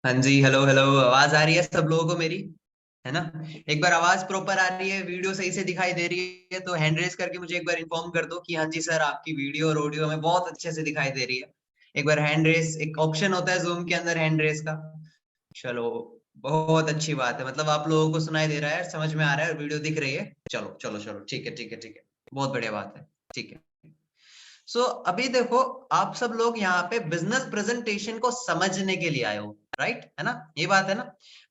हाँ जी, hello hello. आवाज आ रही है सब लोगों को मेरी? है ना? एक बार आवाज प्रॉपर आ रही है, वीडियो सही से दिखाई दे रही है तो हैंड रेस करके मुझे एक बार इन्फॉर्म कर दो कि हाँ जी सर, आपकी वीडियो और ऑडियो में बहुत अच्छे से दिखाई दे रही है। एक बार हैंड रेस, एक ऑप्शन होता है जूम के अंदर हैंड रेस का। चलो, बहुत अच्छी बात है। मतलब आप लोगों को सुनाई दे रहा है, समझ में आ रहा है और वीडियो दिख रही है। चलो चलो चलो, ठीक है ठीक है ठीक है। बहुत बढ़िया बात है। ठीक है। अभी देखो, आप सब लोग यहाँ पे बिजनेस प्रेजेंटेशन को समझने के लिए आए हो, राइट? है ना? ये बात है ना?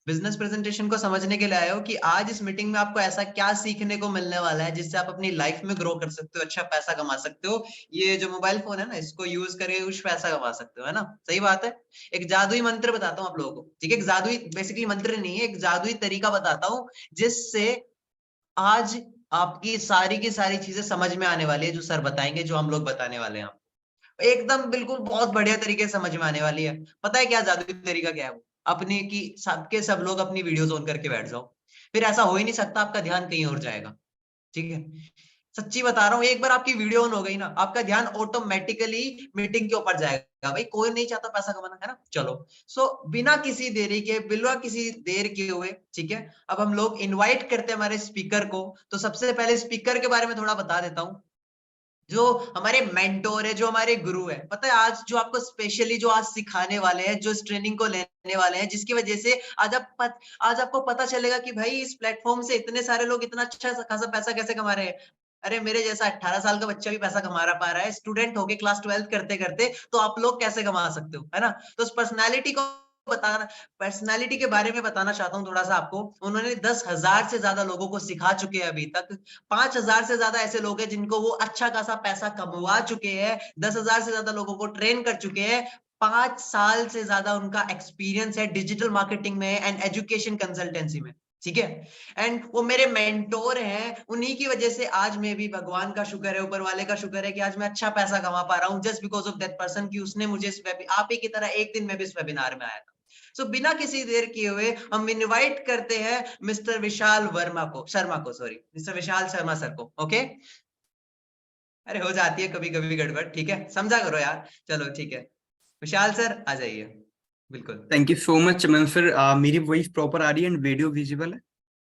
बिजनेस प्रेजेंटेशन को समझने के लिए आए हो कि आज इस मीटिंग में आपको ऐसा क्या सीखने को मिलने वाला है जिससे आप अपनी लाइफ में ग्रो कर सकते हो, अच्छा पैसा कमा सकते हो। ये जो मोबाइल फोन है ना, इसको यूज करके कुछ पैसा कमा सकते हो, है ना? सही बात है। एक जादुई मंत्र बताता हूँ आप लोगों को, ठीक है? एक जादुई, बेसिकली मंत्र नहीं है, एक जादुई तरीका बताता हूँ जिससे आज आपकी सारी की सारी चीजें समझ में आने वाली है। जो सर बताएंगे, जो हम लोग बताने वाले हैं, एकदम बिल्कुल बहुत बढ़िया तरीके से समझ में आने वाली है। पता है क्या जादुई तरीका क्या है? वो अपने की सबके सब लोग अपनी वीडियोस ऑन करके बैठ जाओ। फिर ऐसा हो ही नहीं सकता, आपका ध्यान कहीं और जाएगा। ठीक है? सच्ची बता रहा हूँ, एक बार आपकी वीडियो ऑन हो गई ना, आपका ध्यान ऑटोमेटिकली मीटिंग के ऊपर जाएगा। भाई कोई नहीं चाहता पैसा कमाना, है ना? चलो। बिना किसी देरी के, बिना किसी देर के हुए, ठीक है, अब हम लोग इनवाइट करते हैं हमारे स्पीकर को। तो सबसे पहले स्पीकर के बारे में थोड़ा बता देता हूँ। जो हमारे मेंटोर है, जो हमारे गुरु है, पता है आज जो आपको स्पेशली जो आज सिखाने वाले हैं, जो इस ट्रेनिंग को लेने वाले हैं, जिसकी वजह से आज आपको पता चलेगा कि भाई इस प्लेटफॉर्म से इतने सारे लोग इतना अच्छा खासा पैसा कैसे कमा रहे हैं। अरे मेरे जैसा 18 साल का बच्चा भी पैसा कमा रहा पा रहा है, स्टूडेंट होके क्लास 12 करते करते, तो आप लोग कैसे कमा सकते हो, है ना? तो उस पर्सनैलिटी को बताना, पर्सनैलिटी के बारे में बताना चाहता हूँ थोड़ा सा आपको। उन्होंने 10,000 से ज्यादा लोगों को सिखा चुके हैं अभी तक। 5,000 से ज्यादा ऐसे लोग हैं जिनको वो अच्छा खासा पैसा कमवा चुके हैं। 10,000 से ज्यादा लोगों को ट्रेन कर चुके हैं। 5 साल से ज्यादा उनका एक्सपीरियंस है डिजिटल मार्केटिंग में एंड एजुकेशन कंसल्टेंसी में। ठीक है? एंड वो मेरे मेंटोर हैं, उन्हीं की वजह से आज मैं भी, भगवान का शुक्र है, ऊपर वाले का शुक्र है कि आज मैं अच्छा पैसा कमा पा रहा हूँ, just because of that person, कि उसने मुझे आप ही की तरह एक दिन में भी इस वेबिनार में आया था। बिना किसी देर किए हुए हम इनवाइट करते हैं मिस्टर विशाल वर्मा को, शर्मा को, sorry, mister Vishal Sharma sir को। ओके? अरे हो जाती है कभी कभी गड़बड़, ठीक है, समझा करो यार। चलो ठीक है, विशाल सर आ जाइए। बिल्कुल। Thank you so much Chaman sir. मेरी वॉइस प्रॉपर आ रही है एंड वीडियो विजिबल है?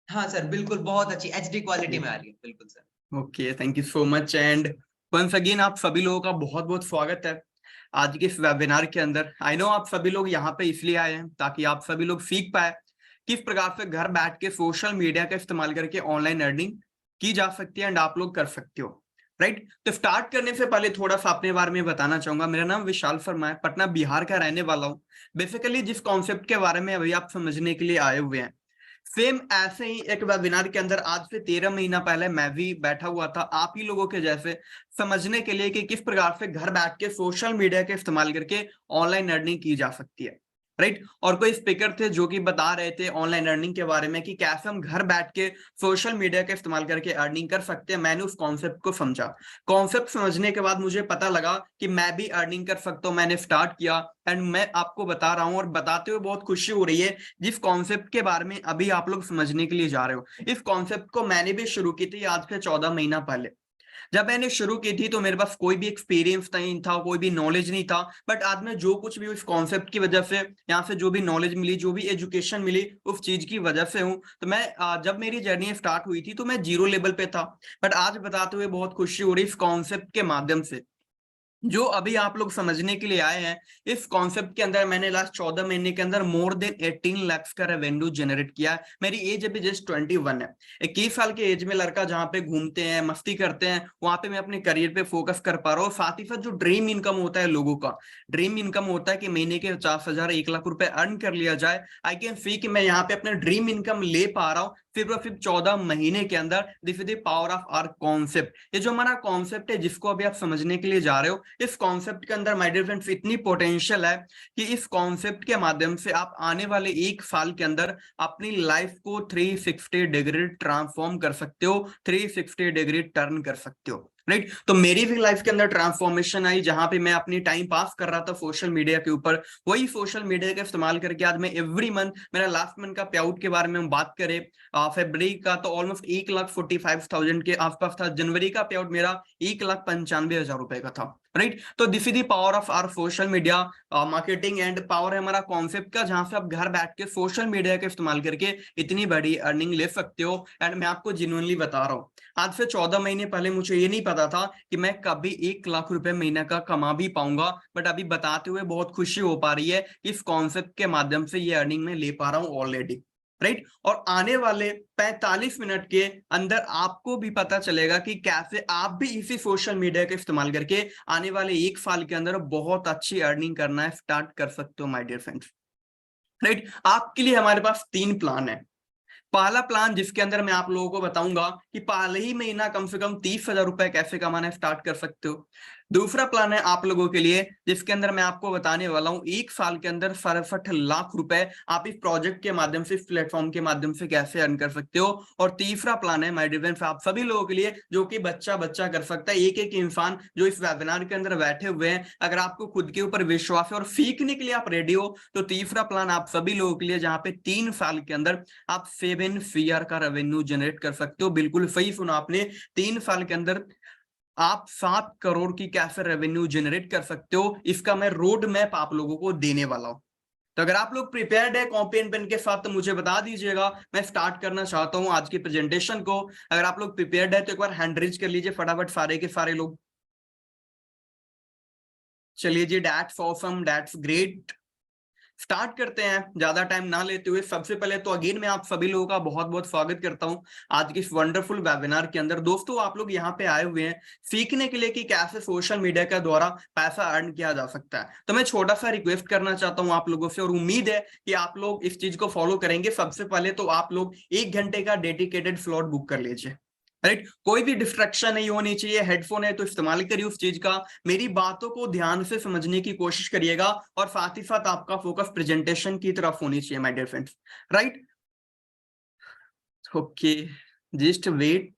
हाँ सर, बिल्कुल बहुत अच्छी एचडी क्वालिटी में आ रही है, बिल्कुल sir. Okay, thank you so much and once again आप सभी लोगों का बहुत बहुत स्वागत है आज के इस वेबिनार के अंदर। आई नो आप सभी लोग यहाँ पे इसलिए आए हैं ताकि आप सभी लोग सीख पाए किस प्रकार से घर बैठ के सोशल मीडिया का इस्तेमाल करके ऑनलाइन अर्निंग की जा सकती है एंड आप लोग कर सकते हो। राइट, तो स्टार्ट करने से पहले थोड़ा सा अपने बारे में बताना चाहूंगा। मेरा नाम विशाल शर्मा है, पटना बिहार का रहने वाला हूँ। बेसिकली जिस कॉन्सेप्ट के बारे में अभी आप समझने के लिए आए हुए हैं, सेम ऐसे ही एक वेबिनार के अंदर आज से 13 महीना पहले मैं भी बैठा हुआ था आप ही लोगों के जैसे, समझने के लिए कि किस प्रकार से घर बैठ के सोशल मीडिया के इस्तेमाल करके ऑनलाइन अर्निंग की जा सकती है। राइट, और कोई स्पीकर थे जो कि बता रहे थे ऑनलाइन अर्निंग के बारे में कि कैसे हम घर बैठ के सोशल मीडिया का इस्तेमाल करके अर्निंग कर सकते हैं। मैंने उस कॉन्सेप्ट को समझा। कॉन्सेप्ट समझने के बाद मुझे पता लगा कि मैं भी अर्निंग कर सकता हूँ। मैंने स्टार्ट किया एंड मैं आपको बता रहा हूँ और बताते हुए बहुत खुशी हो रही है जिस कॉन्सेप्ट के बारे में अभी आप लोग समझने के लिए जा रहे हो। इस कॉन्सेप्ट को मैंने भी शुरू की थी आज से 14 महीना पहले। जब मैंने शुरू की थी तो मेरे पास कोई भी एक्सपीरियंस नहीं था, कोई भी नॉलेज नहीं था, बट आज मैं जो कुछ भी उस कॉन्सेप्ट की वजह से, यहाँ से जो भी नॉलेज मिली, जो भी एजुकेशन मिली, उस चीज की वजह से हूँ। तो मैं जब मेरी जर्नी स्टार्ट हुई थी तो मैं जीरो लेवल पे था, बट आज बताते हुए बहुत खुशी हो रही इस कॉन्सेप्ट के माध्यम से जो अभी आप लोग समझने के लिए आए हैं। इस कॉन्सेप्ट के अंदर मैंने लास्ट 14 महीने के अंदर मोर देन 18 लाख का रेवेन्यू जनरेट किया है। मेरी एज अभी जस्ट 21 है। 21 साल के एज में लड़का जहां पे घूमते हैं, मस्ती करते हैं, वहां पे मैं अपने करियर पे फोकस कर पा रहा हूँ। साथ ही साथ जो ड्रीम इनकम होता है लोगों का, ड्रीम इनकम होता है कि महीने के 50,000 1 लाख रुपए अर्न कर लिया जाए। आई कैन सी कि मैं यहाँ पे अपना ड्रीम इनकम ले पा रहा हूँ सिर्फ और सिर्फ 14 महीने के अंदर। This is the power of our concept. ये जो हमारा कॉन्सेप्ट है जिसको अभी आप समझने के लिए जा रहे हो, इस कॉन्सेप्ट के अंदर माय डियर फ्रेंड्स इतनी पोटेंशियल है कि इस कॉन्सेप्ट के माध्यम से आप आने वाले 1 साल के अंदर अपनी लाइफ को 360 डिग्री ट्रांसफॉर्म कर सकते हो, 360 डिग्री टर्न कर सकते हो। राइट। तो मेरी भी लाइफ के अंदर ट्रांसफॉर्मेशन आई, जहां पे मैं अपनी टाइम पास कर रहा था सोशल मीडिया के ऊपर। वही सोशल मीडिया का इस्तेमाल करके आज मैं एवरी मंथ, मेरा लास्ट मंथ का पे आउट के बारे में हम बात करें, फरवरी का तो ऑलमोस्ट 1,45,000 के आसपास था। जनवरी का पे आउट मेरा 1,95,000 रुपए का था। राइट। तो this is the power of our social media marketing and power है हमारा कॉन्सेप्ट का, जहां से आप घर बैठ के सोशल मीडिया का इस्तेमाल करके इतनी बड़ी अर्निंग ले सकते हो। एंड मैं आपको जेन्युइनली बता रहा हूँ, आज से 14 महीने पहले मुझे ये नहीं पता था कि मैं कभी 1 लाख रुपए महीने का कमा भी पाऊंगा, बट अभी बताते हुए बहुत खुशी हो पा रही है। इस कॉन्सेप्ट के माध्यम से ये अर्निंग में ले पा रहा हूं ऑलरेडी। राइट। और आने वाले 45 मिनट के अंदर आपको भी पता चलेगा कि कैसे आप भी इसी सोशल मीडिया का इस्तेमाल करके आने वाले 1 साल के अंदर बहुत अच्छी अर्निंग करना है स्टार्ट कर सकते हो माय डियर फ्रेंड्स। राइट। आपके लिए हमारे पास 3 प्लान है। पहला प्लान जिसके अंदर मैं आप लोगों को बताऊंगा कि पहले ही महीना कम से कम 30,000 रुपए कैसे कमाना स्टार्ट कर सकते हो। दूसरा प्लान है आप लोगों के लिए जिसके अंदर मैं आपको बताने वाला हूं 1 साल के अंदर 67 लाख रुपए आप इस प्रोजेक्ट के माध्यम से, इस प्लेटफॉर्म के माध्यम से कैसे अर्न कर सकते हो। और तीसरा प्लान है माय डियर फ्रेंड्स आप सभी लोगों के लिए, जो कि बच्चा बच्चा कर सकता है, एक एक इंसान जो इस वेबिनार के अंदर बैठे हुए हैं। अगर आपको खुद के ऊपर विश्वास है और सीखने के लिए आप रेडी हो, तो तीसरा प्लान आप सभी लोगों के लिए, जहां पे 3 साल के अंदर आप 7 CR का रेवेन्यू जनरेट कर सकते हो। बिल्कुल सही सुना आपने, 3 साल के अंदर आप 7 करोड़ की कैसे रेवेन्यू जनरेट कर सकते हो, इसका मैं रोड मैप आप लोगों को देने वाला हूं। तो अगर आप लोग प्रिपेयर्ड है कॉपी एंड पेन के साथ, तो मुझे बता दीजिएगा, मैं स्टार्ट करना चाहता हूं आज की प्रेजेंटेशन को। अगर आप लोग प्रिपेयर्ड है तो एक बार हैंड रेज कर लीजिए फटाफट सारे के सारे लोग। चलिए जी, that's awesome, that's great. Start करते हैं ज्यादा टाइम ना लेते हुए। सबसे पहले तो अगेन मैं आप सभी लोगों का बहुत बहुत स्वागत करता हूं आज के इस वंडरफुल वेबिनार के अंदर। दोस्तों आप लोग यहाँ पे आए हुए हैं सीखने के लिए कि कैसे सोशल मीडिया के द्वारा पैसा अर्न किया जा सकता है। तो मैं छोटा सा रिक्वेस्ट करना चाहता हूं आप लोगों से, और उम्मीद है कि आप लोग इस चीज को फॉलो करेंगे। सबसे पहले तो आप लोग 1 घंटे का डेडिकेटेड स्लॉट बुक कर लीजिए। राइट। कोई भी डिस्ट्रक्शन नहीं होनी चाहिए। हेडफोन है तो इस्तेमाल करिए उस चीज का, मेरी बातों को ध्यान से समझने की कोशिश करिएगा, और साथ ही साथ आपका फोकस प्रेजेंटेशन की तरफ होनी चाहिए my dear friends. Right. Okay, just wait.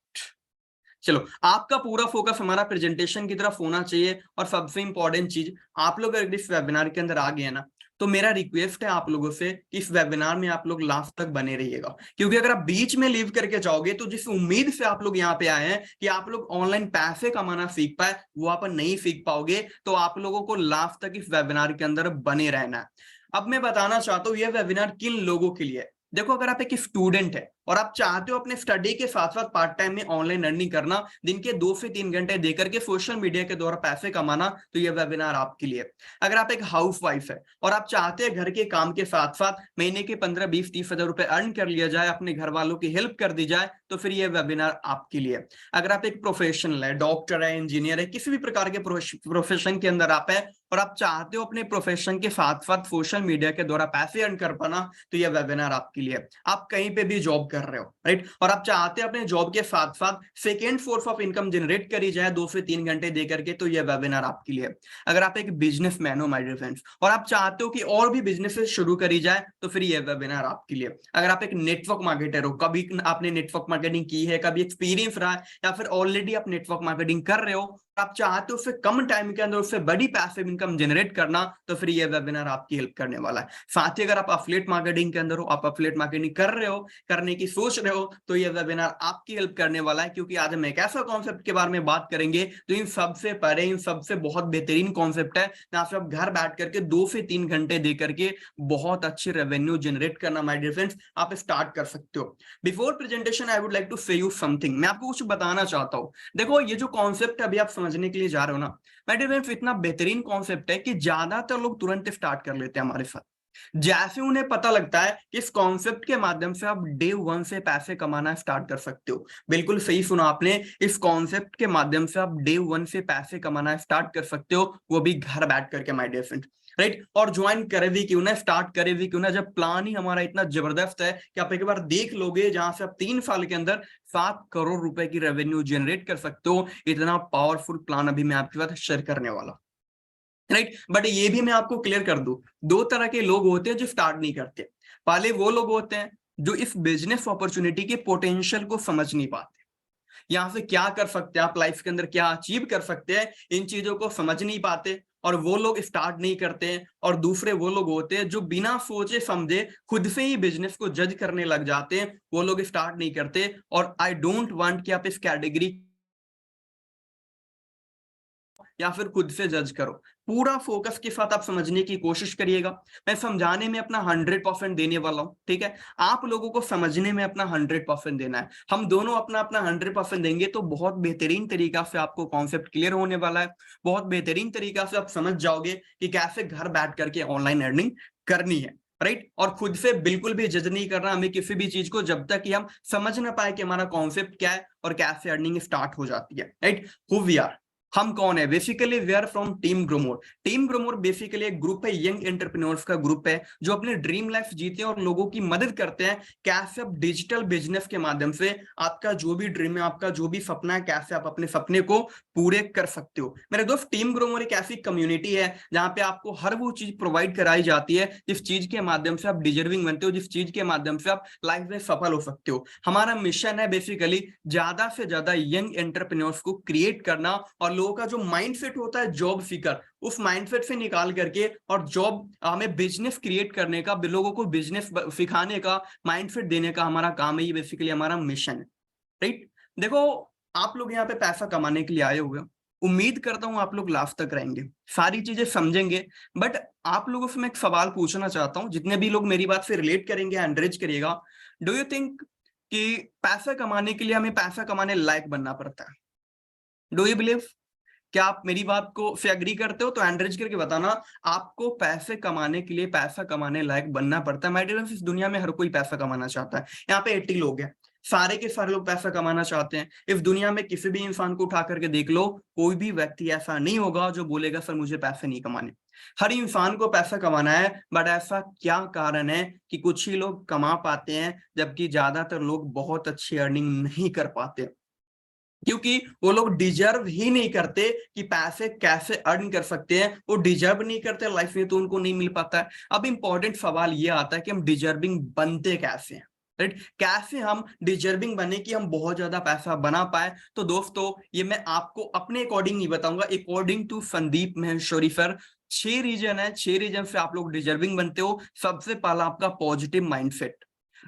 चलो, आपका पूरा फोकस हमारा प्रेजेंटेशन की तरफ होना चाहिए। और सबसे इंपॉर्टेंट चीज, आप लोग अगर इस वेबिनार के अंदर आ गए ना, तो मेरा रिक्वेस्ट है आप लोगों से कि इस वेबिनार में आप लोग लास्ट तक बने रहिएगा। क्योंकि अगर आप बीच में लीव करके जाओगे, तो जिस उम्मीद से आप लोग यहाँ पे आए हैं कि आप लोग ऑनलाइन पैसे कमाना सीख पाए, वो आप नहीं सीख पाओगे। तो आप लोगों को लास्ट तक इस वेबिनार के अंदर बने रहना है। अब मैं बताना चाहता हूँ यह वेबिनार किन लोगों के लिए। देखो, अगर आप एक स्टूडेंट है और आप चाहते हो अपने स्टडी के साथ साथ पार्ट टाइम में ऑनलाइन अर्निंग करना, दिन के 2 से 3 घंटे देकर के सोशल मीडिया के द्वारा पैसे कमाना, तो यह वेबिनार आपके लिए। अगर आप एक हाउस वाइफ है और आप चाहते हैं घर के काम के साथ साथ महीने के 15, 20, 30 हजार रुपए अर्न कर लिया जाए, अपने घर वालों की हेल्प कर दी जाए, तो फिर यह वेबिनार आपके लिए। अगर आप एक प्रोफेशनल है, डॉक्टर है, इंजीनियर है, किसी भी प्रकार के प्रोफेशन के अंदर आप है और आप चाहते हो अपने प्रोफेशन के साथ साथ सोशल मीडिया के द्वारा पैसे अर्न कर पाना, तो यह वेबिनार आपके लिए। आप कहीं पे भी जॉब कर रहे हो, राइट, और आप चाहते हैं अपने जॉब के साथ साथ second source of income generate करी जाए 2 से 3 घंटे दे करके, तो यह वेबिनार आपके लिए। अगर आप एक बिजनेसमैन हो माय डियर फ्रेंड्स और आप चाहते हो कि और भी बिजनेसेस शुरू करी जाए, तो फिर यह वेबिनार आपके लिए। अगर आप एक नेटवर्क मार्केटर हो, कभी आपने नेटवर्क मार्केटिंग की है, कभी एक्सपीरियंस रहा है, या फिर ऑलरेडी आप नेटवर्क मार्केटिंग कर रहे हो, आप चाहते हो उससे कम टाइम के अंदर उससे बड़ी पैसिव इनकम जनरेट करना, तो फिर ये वेबिनार आपकी हेल्प करने वाला है। साथ ही अगर आप एफिलिएट मार्केटिंग के अंदर हो, आप एफिलिएट मार्केटिंग कर रहे हो, करने की सोच रहे हो, तो ये वेबिनार आपकी हेल्प करने वाला है। क्योंकि आज हम एक ऐसा कॉन्सेप्ट के बारे में बात करेंगे जो इन सबसे परे, इन सबसे बहुत बेहतरीन कॉन्सेप्ट है, जहां से आप घर बैठ करके 2 से 3 घंटे दे करके बहुत अच्छी रेवेन्यू जनरेट करना माय डियर फ्रेंड्स आप स्टार्ट कर सकते हो। Before presentation I would like to say you something. मैं आपको कुछ बताना चाहता हूँ। देखो, ये जो कॉन्सेप्ट अभी आप समझने के लिए जा रहे हो ना, माय डियर फ्रेंड्स, इतना बेहतरीन कॉन्सेप्ट है कि ज्यादातर लोग तुरंत स्टार्ट कर लेते हैं हमारे साथ। जैसे उन्हें पता लगता है कि इस कॉन्सेप्ट के माध्यम से आप डे 1 से पैसे कमाना स्टार्ट कर सकते हो। बिल्कुल सही सुना आपने, इस कॉन्सेप्ट के माध्यम से आप डे 1 से पैसे कमाना स्टार्ट कर सकते हो, वो भी घर बैठ करके माय डियर फ्रेंड। राइट। और ज्वाइन करे भी क्यों ना, स्टार्ट करे भी क्यों ना, जब प्लान ही हमारा इतना जबरदस्त है कि आप एक बार देख लोगे, जहां से आप 3 साल के अंदर 7 करोड़ रुपए की रेवेन्यू जनरेट कर सकते हो। इतना पावरफुल प्लान अभी मैं आपके साथ शेयर करने वाला, राइट। बट ये भी मैं आपको क्लियर कर दूं, 2 तरह के लोग होते हैं जो स्टार्ट नहीं करते। पहले वो लोग होते हैं जो इस बिजनेस अपॉर्चुनिटी के पोटेंशियल को समझ नहीं पाते। यहाँ से क्या कर सकते हैं, आप लाइफ के अंदर क्या अचीव कर सकते हैं, इन चीजों को समझ नहीं पाते और वो लोग स्टार्ट नहीं करते हैं। और दूसरे वो लोग होते हैं जो बिना सोचे समझे खुद से ही बिजनेस को जज करने लग जाते हैं, वो लोग स्टार्ट नहीं करते। और आई डोंट वांट कि आप इस कैटेगरी या फिर खुद से जज करो, पूरा फोकस के साथ आप समझने की कोशिश करिएगा। मैं समझाने में अपना 100% देने वाला हूं, ठीक है, आप लोगों को समझने में अपना 100% देना है। हम दोनों अपना अपना 100% देंगे तो बहुत बेहतरीन तरीका से आपको कॉन्सेप्ट क्लियर होने वाला है, बहुत बेहतरीन तरीका से आप समझ जाओगे कि कैसे घर बैठ करके ऑनलाइन अर्निंग करनी है, राइट। और खुद से बिल्कुल भी जज नहीं करना हमें किसी भी चीज को, जब तक कि हम समझ ना पाए कि हमारा कॉन्सेप्ट क्या है और कैसे अर्निंग स्टार्ट हो जाती है, राइट। हु वी आर, हम कौन है, basically we are from team Growmore. Team Growmore basically एक ग्रुप है, यंग एंटरप्रेन्योर्स का ग्रुप है जो अपने ड्रीम लाइफ जीते हैं और लोगों की मदद करते हैं कैसे आप डिजिटल बिजनेस के माध्यम से आपका जो भी ड्रीम है, आपका जो भी सपना है, कैसे आप अपने सपने को पूरे कर सकते हो। मेरे दोस्त, टीम ग्रोमोर एक ऐसी कम्युनिटी है जहां पे आपको हर वो चीज प्रोवाइड कराई जाती है जिस चीज के माध्यम से आप डिजर्विंग बनते हो, जिस चीज के माध्यम से आप लाइफ में सफल हो सकते हो। हमारा मिशन है बेसिकली ज्यादा से ज्यादा यंग एंटरप्रेन्योर्स को क्रिएट करना और लोगों का जो माइंडसेट होता है जॉब सीकर, उस माइंडसेट से निकाल करके और जॉब हमें बिजनेस क्रिएट करने का, लोगों को बिजनेस सिखाने का, माइंडसेट देने का हमारा काम है। ये बेसिकली हमारा मिशन है, राइट। देखो, आप लोग यहाँ पे पैसा कमाने के लिए आए हुए हो, उम्मीद करता हूं आप लोग लास्ट तक रहेंगे, सारी चीजें समझेंगे। बट आप लोगों से मैं एक सवाल पूछना चाहता हूं, जितने भी लोग मेरी बात से रिलेट करेंगे, एंकरेज करिएगा। डू यू थिंक कि पैसा कमाने के लिए हमें पैसा कमाने लायक बनना पड़ता है? Do you believe? क्या आप मेरी बात को से एग्री करते हो? तो एंकरेज करके बताना, आपको पैसे कमाने के लिए पैसा कमाने लायक बनना पड़ता है। माय डियर फ्रेंड्स, इस दुनिया में हर कोई पैसा कमाना चाहता है। यहाँ पे 80 लोग हैं, सारे के सारे लोग पैसा कमाना चाहते हैं। इस दुनिया में किसी भी इंसान को उठा करके देख लो, कोई भी व्यक्ति ऐसा नहीं होगा जो बोलेगा सर मुझे पैसे नहीं कमाने। हर इंसान को पैसा कमाना है, बट ऐसा क्या कारण है कि कुछ ही लोग कमा पाते हैं जबकि ज्यादातर लोग बहुत अच्छी अर्निंग नहीं कर पाते? क्योंकि वो लोग डिजर्व ही नहीं करते कि पैसे कैसे अर्न कर सकते हैं, वो डिजर्व नहीं करते लाइफ में, तो उनको नहीं मिल पाता है। अब इंपॉर्टेंट सवाल ये आता है कि हम डिजर्विंग बनते कैसे हैं, राइट। कैसे हम डिजर्विंग बने कि हम बहुत ज्यादा पैसा बना पाए? तो दोस्तों, ये मैं आपको अपने अकॉर्डिंग नहीं बताऊंगा, according to Sandeep Maheshwari sir 6 reason है, 6 रीजन से आप लोग डिजर्विंग बनते हो। सबसे पहला आपका पॉजिटिव माइंडसेट।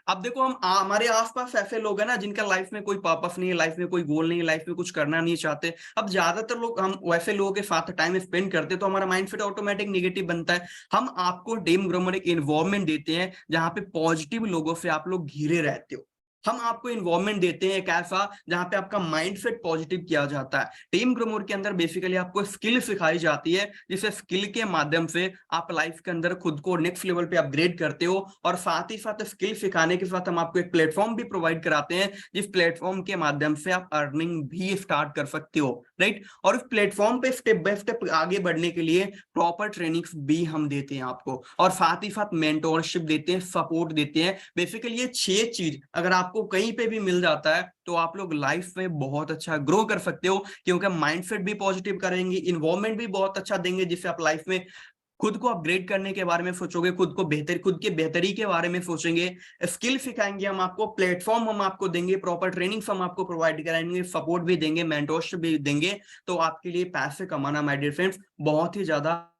अब देखो, हम हमारे आसपास ऐसे लोग हैं ना जिनका लाइफ में कोई पर्पस नहीं है, लाइफ में कोई गोल नहीं है, लाइफ में कुछ करना नहीं चाहते। अब ज्यादातर लोग, हम वैसे लोगों के साथ टाइम स्पेंड करते हैं तो हमारा माइंडसेट ऑटोमेटिक नेगेटिव बनता है। हम आपको टीम ग्रोमर एक इन्वायरमेंट देते हैं जहां पे पॉजिटिव लोगों से आप लोग घिरे रहते हो। हम आपको इन्वायरमेंट देते हैं एक ऐसा जहां पे आपका माइंडसेट पॉजिटिव किया जाता है। टीम ग्रोमर के अंदर बेसिकली आपको स्किल सिखाई जाती है, जिसे स्किल के माध्यम से आप लाइफ के अंदर खुद को नेक्स्ट लेवल पे अपग्रेड करते हो। और साथ ही साथ स्किल सिखाने के साथ हम आपको एक प्लेटफॉर्म भी प्रोवाइड कराते हैं, जिस प्लेटफॉर्म के माध्यम से आप अर्निंग भी स्टार्ट कर सकते हो, राइट। और इस प्लेटफॉर्म पे स्टेप बाय स्टेप आगे बढ़ने के लिए प्रॉपर ट्रेनिंग भी हम देते हैं आपको, और साथ ही साथ मेंटोरशिप देते हैं, सपोर्ट देते हैं। बेसिकली ये 6 चीज अगर आपको कहीं पे भी मिल जाता है तो आप लोग लाइफ में बहुत अच्छा ग्रो कर सकते हो, क्योंकि माइंडसेट भी पॉजिटिव करेंगे, इन्वायरमेंट भी बहुत अच्छा देंगे, जिससे आप लाइफ में खुद को अपग्रेड करने के बारे में सोचोगे, खुद को बेहतर, खुद के बेहतरी के बारे में सोचेंगे। स्किल सिखाएंगे हम आपको, प्लेटफॉर्म हम आपको देंगे, प्रॉपर ट्रेनिंग हम आपको प्रोवाइड कराएंगे, सपोर्ट भी देंगे, मेंटोरशिप भी देंगे। तो आपके लिए पैसे कमाना माय डियर फ्रेंड्स बहुत ही ज्यादा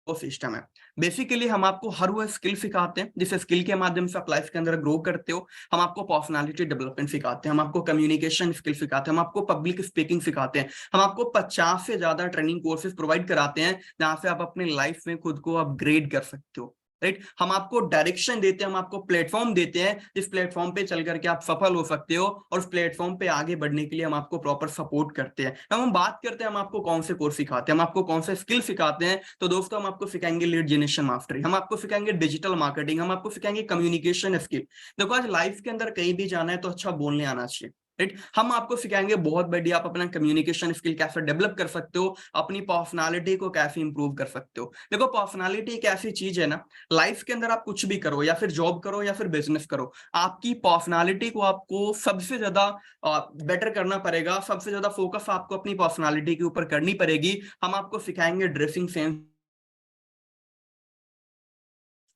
सिस्टम है। बेसिकली हम आपको हर वो स्किल सिखाते हैं जिस स्किल के माध्यम से आप लाइफ के अंदर ग्रो करते हो। हम आपको पर्सनालिटी डेवलपमेंट सिखाते हैं, हम आपको कम्युनिकेशन स्किल सिखाते हैं, हम आपको पब्लिक स्पीकिंग सिखाते हैं, हम आपको 50 से ज्यादा ट्रेनिंग कोर्सेज प्रोवाइड कराते हैं जहां से आप अपने लाइफ में खुद को अपग्रेड कर सकते हो, राइट। हम आपको डायरेक्शन देते हैं, हम आपको प्लेटफॉर्म देते हैं जिस प्लेटफॉर्म पे चल करके आप सफल हो सकते हो, और उस प्लेटफॉर्म पे आगे बढ़ने के लिए हम आपको प्रॉपर सपोर्ट करते हैं। हम बात करते हैं हम आपको कौन से कोर्स सिखाते हैं, हम आपको कौन से स्किल सिखाते हैं। तो दोस्तों, हम आपको सिखाएंगे लीड जनरेशन मास्टरी, हम आपको सिखाएंगे डिजिटल मार्केटिंग, हम आपको सिखाएंगे कम्युनिकेशन स्किल। देखो, आज लाइफ के अंदर कहीं भी जाना है तो अच्छा बोलने आना चाहिए, राइट। हम आपको सिखाएंगे बहुत बढ़िया आप अपना कम्युनिकेशन स्किल कैसे डेवलप कर सकते हो, अपनी पर्सनालिटी को कैसे इंप्रूव कर सकते हो। देखो, पर्सनालिटी एक ऐसी चीज है ना, लाइफ के अंदर आप कुछ भी करो, या फिर जॉब करो या फिर बिजनेस करो, आपकी पर्सनालिटी को आपको सबसे ज्यादा बेटर करना पड़ेगा, सबसे ज्यादा फोकस आपको अपनी पर्सनालिटी के ऊपर करनी पड़ेगी। हम आपको सिखाएंगे ड्रेसिंग सेंस,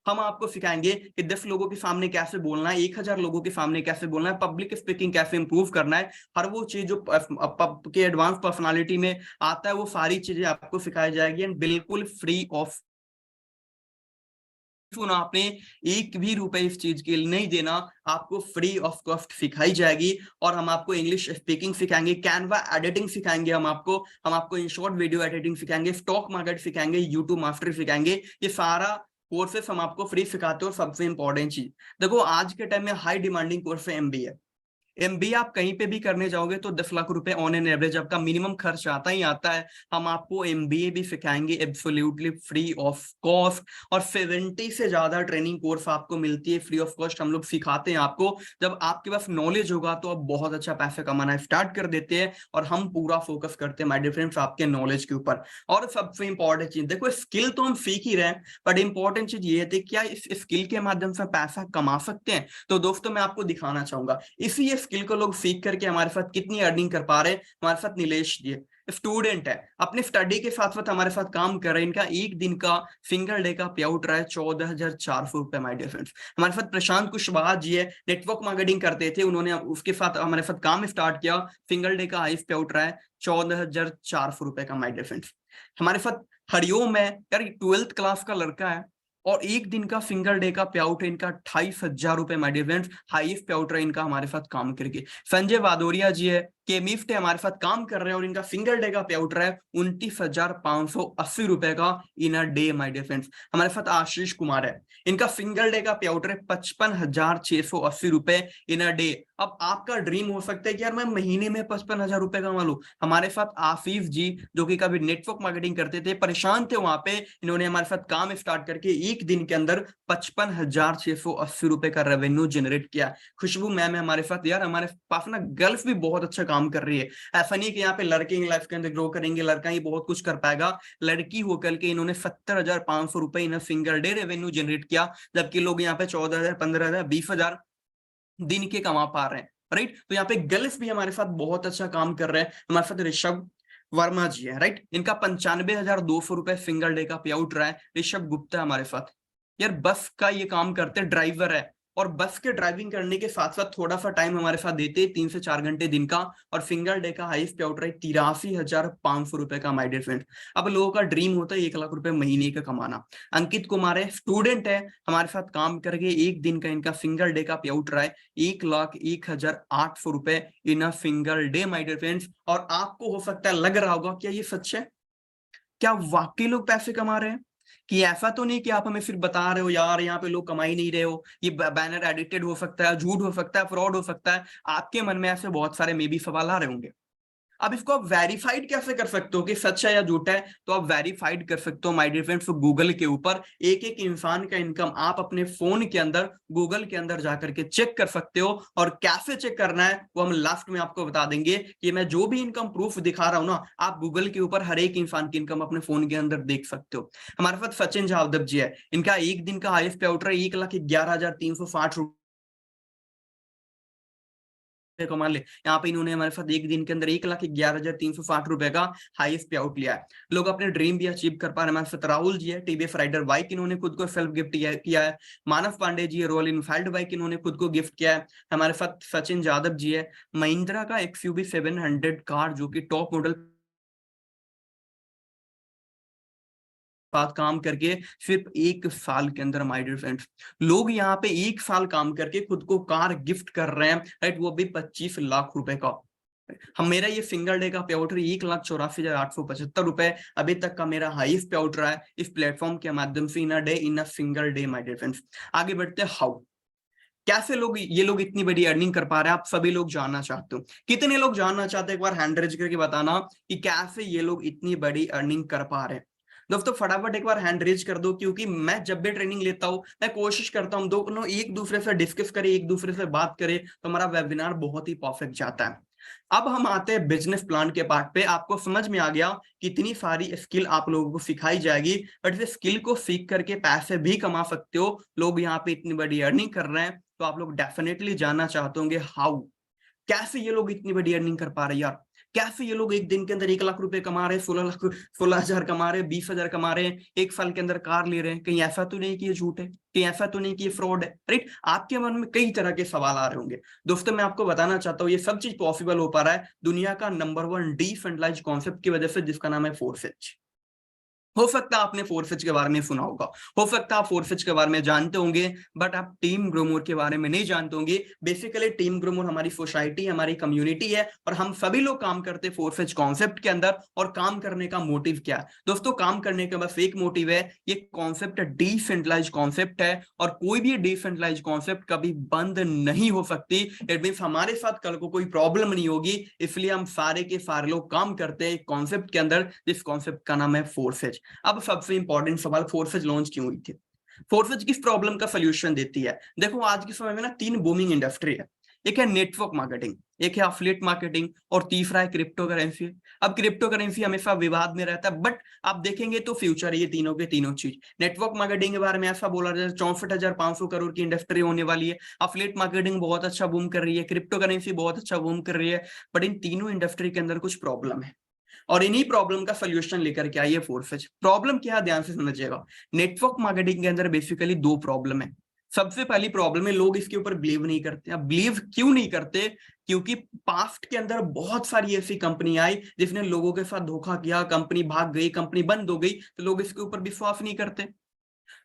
हम आपको सिखाएंगे कि 10 लोगों के सामने कैसे बोलना है, 1000 लोगों के सामने कैसे बोलना है, पब्लिक स्पीकिंग कैसे इंप्रूव करना है। हर वो चीज जो पब के एडवांस पर्सनालिटी में आता है वो सारी चीजें आपको सिखाई जाएगी एंड बिल्कुल फ्री ऑफ। आपने एक भी रुपए इस चीज के लिए नहीं देना, आपको फ्री ऑफ कॉस्ट सिखाई जाएगी। और हम आपको इंग्लिश स्पीकिंग सिखाएंगे, कैनवा एडिटिंग सिखाएंगे, हम आपको इन शॉर्ट वीडियो एडिटिंग सिखाएंगे, स्टॉक मार्केट सिखाएंगे, यूट्यूब मास्टरी सिखाएंगे। ये सारा कोर्सेस हम आपको फ्री सिखाते हैं। और सबसे इंपॉर्टेंट चीज देखो, आज के टाइम में हाई डिमांडिंग कोर्स है एमबीए। एमबीए आप कहीं पे भी करने जाओगे तो 10 लाख रुपए ऑन एन एवरेज आपका मिनिमम खर्च आता ही आता है। हम आपको एमबीए भी सिखाएंगे एब्सोल्युटली फ्री ऑफ कॉस्ट। और 70 से ज्यादा ट्रेनिंग कोर्स आपको मिलती है फ्री ऑफ कॉस्ट, हम लोग सिखाते हैं आपको। जब आपके पास नॉलेज होगा तो आप बहुत अच्छा पैसा कमाना स्टार्ट कर देते हैं। और हम पूरा फोकस करते हैं माय डियर फ्रेंड्स आपके नॉलेज के ऊपर। और सबसे इंपॉर्टेंट चीज देखो, स्किल तो हम सीख ही रहे हैं, बट इंपॉर्टेंट चीज ये है क्या इस स्किल के माध्यम से पैसा कमा सकते हैं। तो दोस्तों मैं आपको दिखाना चाहूंगा इसी स्किल को लोग सीख करके हमारे साथ कितनी अर्निंग कर पा रहे हैं। हमारे साथ नीलेश जी स्टूडेंट है, अपने स्टडी के साथ साथ हमारे साथ काम कर रहे हैं। इनका एक दिन का सिंगल डे का पे आउट रहा है 14,400 रुपए माय डियर फ्रेंड्स। हमारे साथ प्रशांत कुशवाहा जी है, नेटवर्क मार्केटिंग करते थे, उन्होंने उसके साथ हमारे साथ काम स्टार्ट किया। सिंगल डे का हाईएस्ट पे आउट रहा है 14,400 रुपए का माय डियर फ्रेंड्स। हमारे साथ हरिओम है यार, 12th क्लास का लड़का है और एक दिन का सिंगल डे का पे आउट है इनका 28,000 रुपए माय डियर फ्रेंड्स। हाईएस्ट पे आउट है इनका हमारे साथ काम करके। संजय वादोरिया जी है, केमिफ्ट है, हमारे साथ काम कर रहे हैं और इनका सिंगल डे का पे आउट रहा है 29,580 रुपए का in a day my dear friends. हमारे साथ आशीष कुमार है, इनका सिंगल डे का पे आउट है 55,680 रुपए इन अ डे। अब आपका ड्रीम हो सकता है कि यार मैं महीने में 55,000 रुपए कमा लूं। हमारे साथ आसिफ जी जो कि कभी नेटवर्क मार्केटिंग करते थे, परेशान थे वहां पे, इन्होंने हमारे साथ काम स्टार्ट करके एक दिन के अंदर 55,680 रुपए का रेवेन्यू जनरेट किया। खुशबू मैम है हमारे साथ, यार हमारे पास ना गर्ल्स भी बहुत अच्छा काम कर रही है। ऐसा नहीं कि यहाँ पे लड़के लाइफ के अंदर ग्रो करेंगे, लड़का ही बहुत कुछ कर पाएगा। लड़की होकर के इन्होंने 70,500 रुपए in single day revenue generate किया, जबकि लोग यहाँ पे 14,000, 15,000, 20,000 दिन के कमा पा रहे हैं। राइट, तो यहाँ पे गर्ल्स भी हमारे साथ बहुत अच्छा काम कर रहे हैं। हमारे साथ ऋषभ वर्मा जी है, राइट, इनका 95,200 रुपए सिंगल डे का पे आउट रहा है। ऋषभ गुप्ता हमारे साथ, यार बस का ये काम करते, ड्राइवर है और बस के ड्राइविंग करने के साथ साथ थोड़ा सा टाइम हमारे साथ देते 3 से 4 घंटे दिन का। और सिंगल डे का हाईएस्ट पे आउट रहा है 83,500 रुपए का माय डियर फ्रेंड। अब लोगों का ड्रीम होता है 1 लाख रुपए महीने का कमाना। अंकित कुमार है, स्टूडेंट है, हमारे साथ काम करके एक दिन का इनका सिंगल डे का पे आउट रहा है 1,01,800 रुपए in a single day my dear friends. और आपको हो सकता है लग रहा होगा क्या ये सच है, क्या वाकई लोग पैसे कमा रहे हैं, कि ऐसा तो नहीं कि आप हमें फिर बता रहे हो यार यहाँ पे लोग कमा ही नहीं रहे हो, ये बैनर एडिटेड हो सकता है, झूठ हो सकता है, फ्रॉड हो सकता है। आपके मन में ऐसे बहुत सारे मे बी सवाल आ रहे होंगे। अब इसको आप वेरीफाइड कैसे कर सकते हो कि सच है या झूठा है, तो आप वेरीफाइड कर सकते हो माय डियर फ्रेंड्स गूगल के ऊपर। एक एक इंसान का इनकम आप अपने फोन के अंदर गूगल के अंदर जाकर के चेक कर सकते हो। और कैसे चेक करना है वो हम लास्ट में आपको बता देंगे। कि मैं जो भी इनकम प्रूफ दिखा रहा हूं ना, आप गूगल के ऊपर हर एक इंसान की इनकम अपने फोन के अंदर देख सकते हो। हमारे पास सचिन जाधव जी है, इनका एक दिन का हाईएस्ट पे आउट है 1,11,360 रुपए को मान ले। यहाँ पे इन्होंने हमारे साथ एक दिन के अंदर 1,11,360 रुपए का हाईएस्ट पे आउट लिया है। लोग अपने ड्रीम भी अचीव कर पा रहे हैं। हमारे साथ राहुल जी है, टीवीएस राइडर बाइक इन्होंने खुद को सेल्फ गिफ्ट किया है। मानव पांडे जी है, रॉयल इनफील्ड बाइक इन्होंने खुद को गिफ्ट किया है। हमारे साथ सचिन जाधव जी है, महिंद्रा का XUV 700 कार जो की टॉप मॉडल काम करके सिर्फ 1 साल के अंदर माय डियर फ्रेंड्स, लोग यहाँ पे 1 साल काम करके खुद को कार गिफ्ट कर रहे हैं, राइट, वो भी 25 लाख रुपए का। हम मेरा ये सिंगल डे का पे आउट है 1,84,875 रुपए अभी तक का मेरा हाईएस्ट पे आउट रहा है इस प्लेटफॉर्म के माध्यम से in a day, in a single day my dear friends. आगे बढ़ते हैं, हाउ कैसे ये लोग इतनी बड़ी अर्निंग कर पा रहे हैं, आप सभी लोग जानना चाहते हो। कितने लोग जानना चाहते हैं, एक बार हैंड रेज करके बताना कि कैसे ये लोग इतनी बड़ी अर्निंग कर पा रहे हैं। दोस्तों फटाफट एक बार हैंड रेज कर दो, क्योंकि मैं जब भी ट्रेनिंग लेता हूं मैं कोशिश करता हूं दोनों एक दूसरे से डिस्कस करें, एक दूसरे से बात करें, तो हमारा वेबिनार बहुत ही परफेक्ट जाता है। अब हम आते हैं बिजनेस प्लान के पार्ट पे। आपको समझ में आ गया कितनी सारी स्किल आप लोगों को सिखाई जाएगी, बट इस स्किल को सीख करके पैसे भी कमा सकते हो। लोग यहाँ पे इतनी बड़ी अर्निंग कर रहे हैं, तो आप लोग डेफिनेटली जानना चाहते होंगे हाउ, कैसे ये लोग इतनी बड़ी अर्निंग कर पा रहे हैं यार, कैसे ये लोग एक दिन के अंदर 1 लाख रुपए कमा रहे हैं, 16 हजार कमा रहे हैं, 20 हजार कमा रहे हैं, 1 साल के अंदर कार ले रहे हैं? कहीं ऐसा तो नहीं कि ये झूठ है, कहीं ऐसा तो नहीं कि ये फ्रॉड है, राइट? आपके मन में कई तरह के सवाल आ रहे होंगे। दोस्तों मैं आपको बताना चाहता हूँ ये सब चीज पॉसिबल हो पा रहा है दुनिया का नंबर 1 डिसेंट्रलाइज्ड कॉन्सेप्ट की वजह से, जिसका नाम है फोरफेच। हो सकता है आपने फोरफेच के बारे में सुना होगा, हो सकता है आप फोरफेच के बारे में जानते होंगे, बट आप टीम ग्रोमोर के बारे में नहीं जानते होंगे। बेसिकली टीम ग्रोमोर हमारी सोसाइटी, हमारी कम्युनिटी है, और हम सभी लोग काम करते हैं फोरफेच कॉन्सेप्ट के अंदर। और काम करने का मोटिव क्या है दोस्तों? काम करने का बस एक मोटिव है, ये कॉन्सेप्ट डिसेंट्रलाइज्ड कॉन्सेप्ट है, और कोई भी डिसेंट्रलाइज्ड कॉन्सेप्ट कभी बंद नहीं हो सकती। इट मींस हमारे साथ कल को कोई प्रॉब्लम नहीं होगी, इसलिए हम सारे के सारे लोग काम करते हैं कॉन्सेप्ट के अंदर, जिस कॉन्सेप्ट का नाम है फोरफेच। अब सबसे इंपॉर्टेंट सवाल, फोरफेच लॉन्च क्यों हुई थी? फोरफेच किस प्रॉब्लम का सोल्यूशन देती है? देखो आज के समय में ना 3 बूमिंग इंडस्ट्री है। एक है नेटवर्क मार्केटिंग, एक है एफिलिएट मार्केटिंग, और तीसरा है क्रिप्टो करेंसी। अब क्रिप्टो करेंसी हमेशा विवाद में रहता है, बट आप देखेंगे तो फ्यूचर ये तीनों के तीनों चीज। नेटवर्क मार्केटिंग के बारे में ऐसा बोला जाए 64,500 करोड़ की इंडस्ट्री होने वाली है। एफिलिएट मार्केटिंग बहुत अच्छा बूम कर रही है, क्रिप्टो करेंसी बहुत अच्छा बूम कर रही है, बट इन तीनों इंडस्ट्री के अंदर कुछ प्रॉब्लम है, और इन्हीं प्रॉब्लम का सोल्यूशन लेकर के आई है फोरफेच। प्रॉब्लम क्या है ध्यान से समझिएगा। नेटवर्क मार्केटिंग के अंदर बेसिकली 2 प्रॉब्लम है। सबसे पहली प्रॉब्लम है, लोग इसके ऊपर बिलीव नहीं करते। अब बिलीव क्यों नहीं करते? क्योंकि पास्ट के अंदर बहुत सारी ऐसी कंपनी आई जिसने लोगों के साथ धोखा किया, कंपनी भाग गई, कंपनी बंद हो गई, तो लोग इसके ऊपर विश्वास नहीं करते।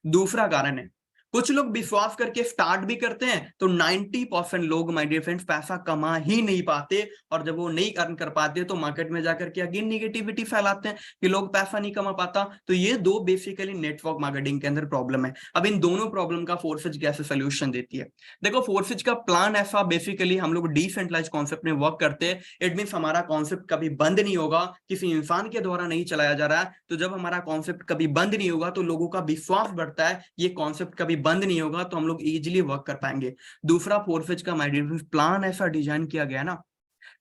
दूसरा कारण है, कुछ लोग विश्वास करके स्टार्ट भी करते हैं तो 90% लोग माय डियर फ्रेंड्स पैसा कमा ही नहीं पाते, और जब वो नहीं अर्न कर पाते तो मार्केट में जाकर के अगेन निगेटिविटी फैलाते हैं कि लोग पैसा नहीं कमा पाता। तो ये 2 बेसिकली नेटवर्क मार्केटिंग के अंदर प्रॉब्लम है। अब इन दोनों प्रॉब्लम का फोरफेच कैसे सोल्यूशन देती है? देखो फोरफेच का प्लान ऐसा, बेसिकली हम लोग डिसेंट्रलाइज्ड कॉन्सेप्ट में वर्क करते हैं। इट मींस हमारा कॉन्सेप्ट कभी बंद नहीं होगा, किसी इंसान के द्वारा नहीं चलाया जा रहा है। तो जब हमारा कॉन्सेप्ट कभी बंद नहीं होगा तो लोगों का विश्वास बढ़ता है, ये कॉन्सेप्ट कभी बंद नहीं होगा, तो हम लोग इजीली वर्क कर पाएंगे। दूसरा फोरफेच का माय डियर फ्रेंड्स प्लान ऐसा डिजाइन किया गया ना,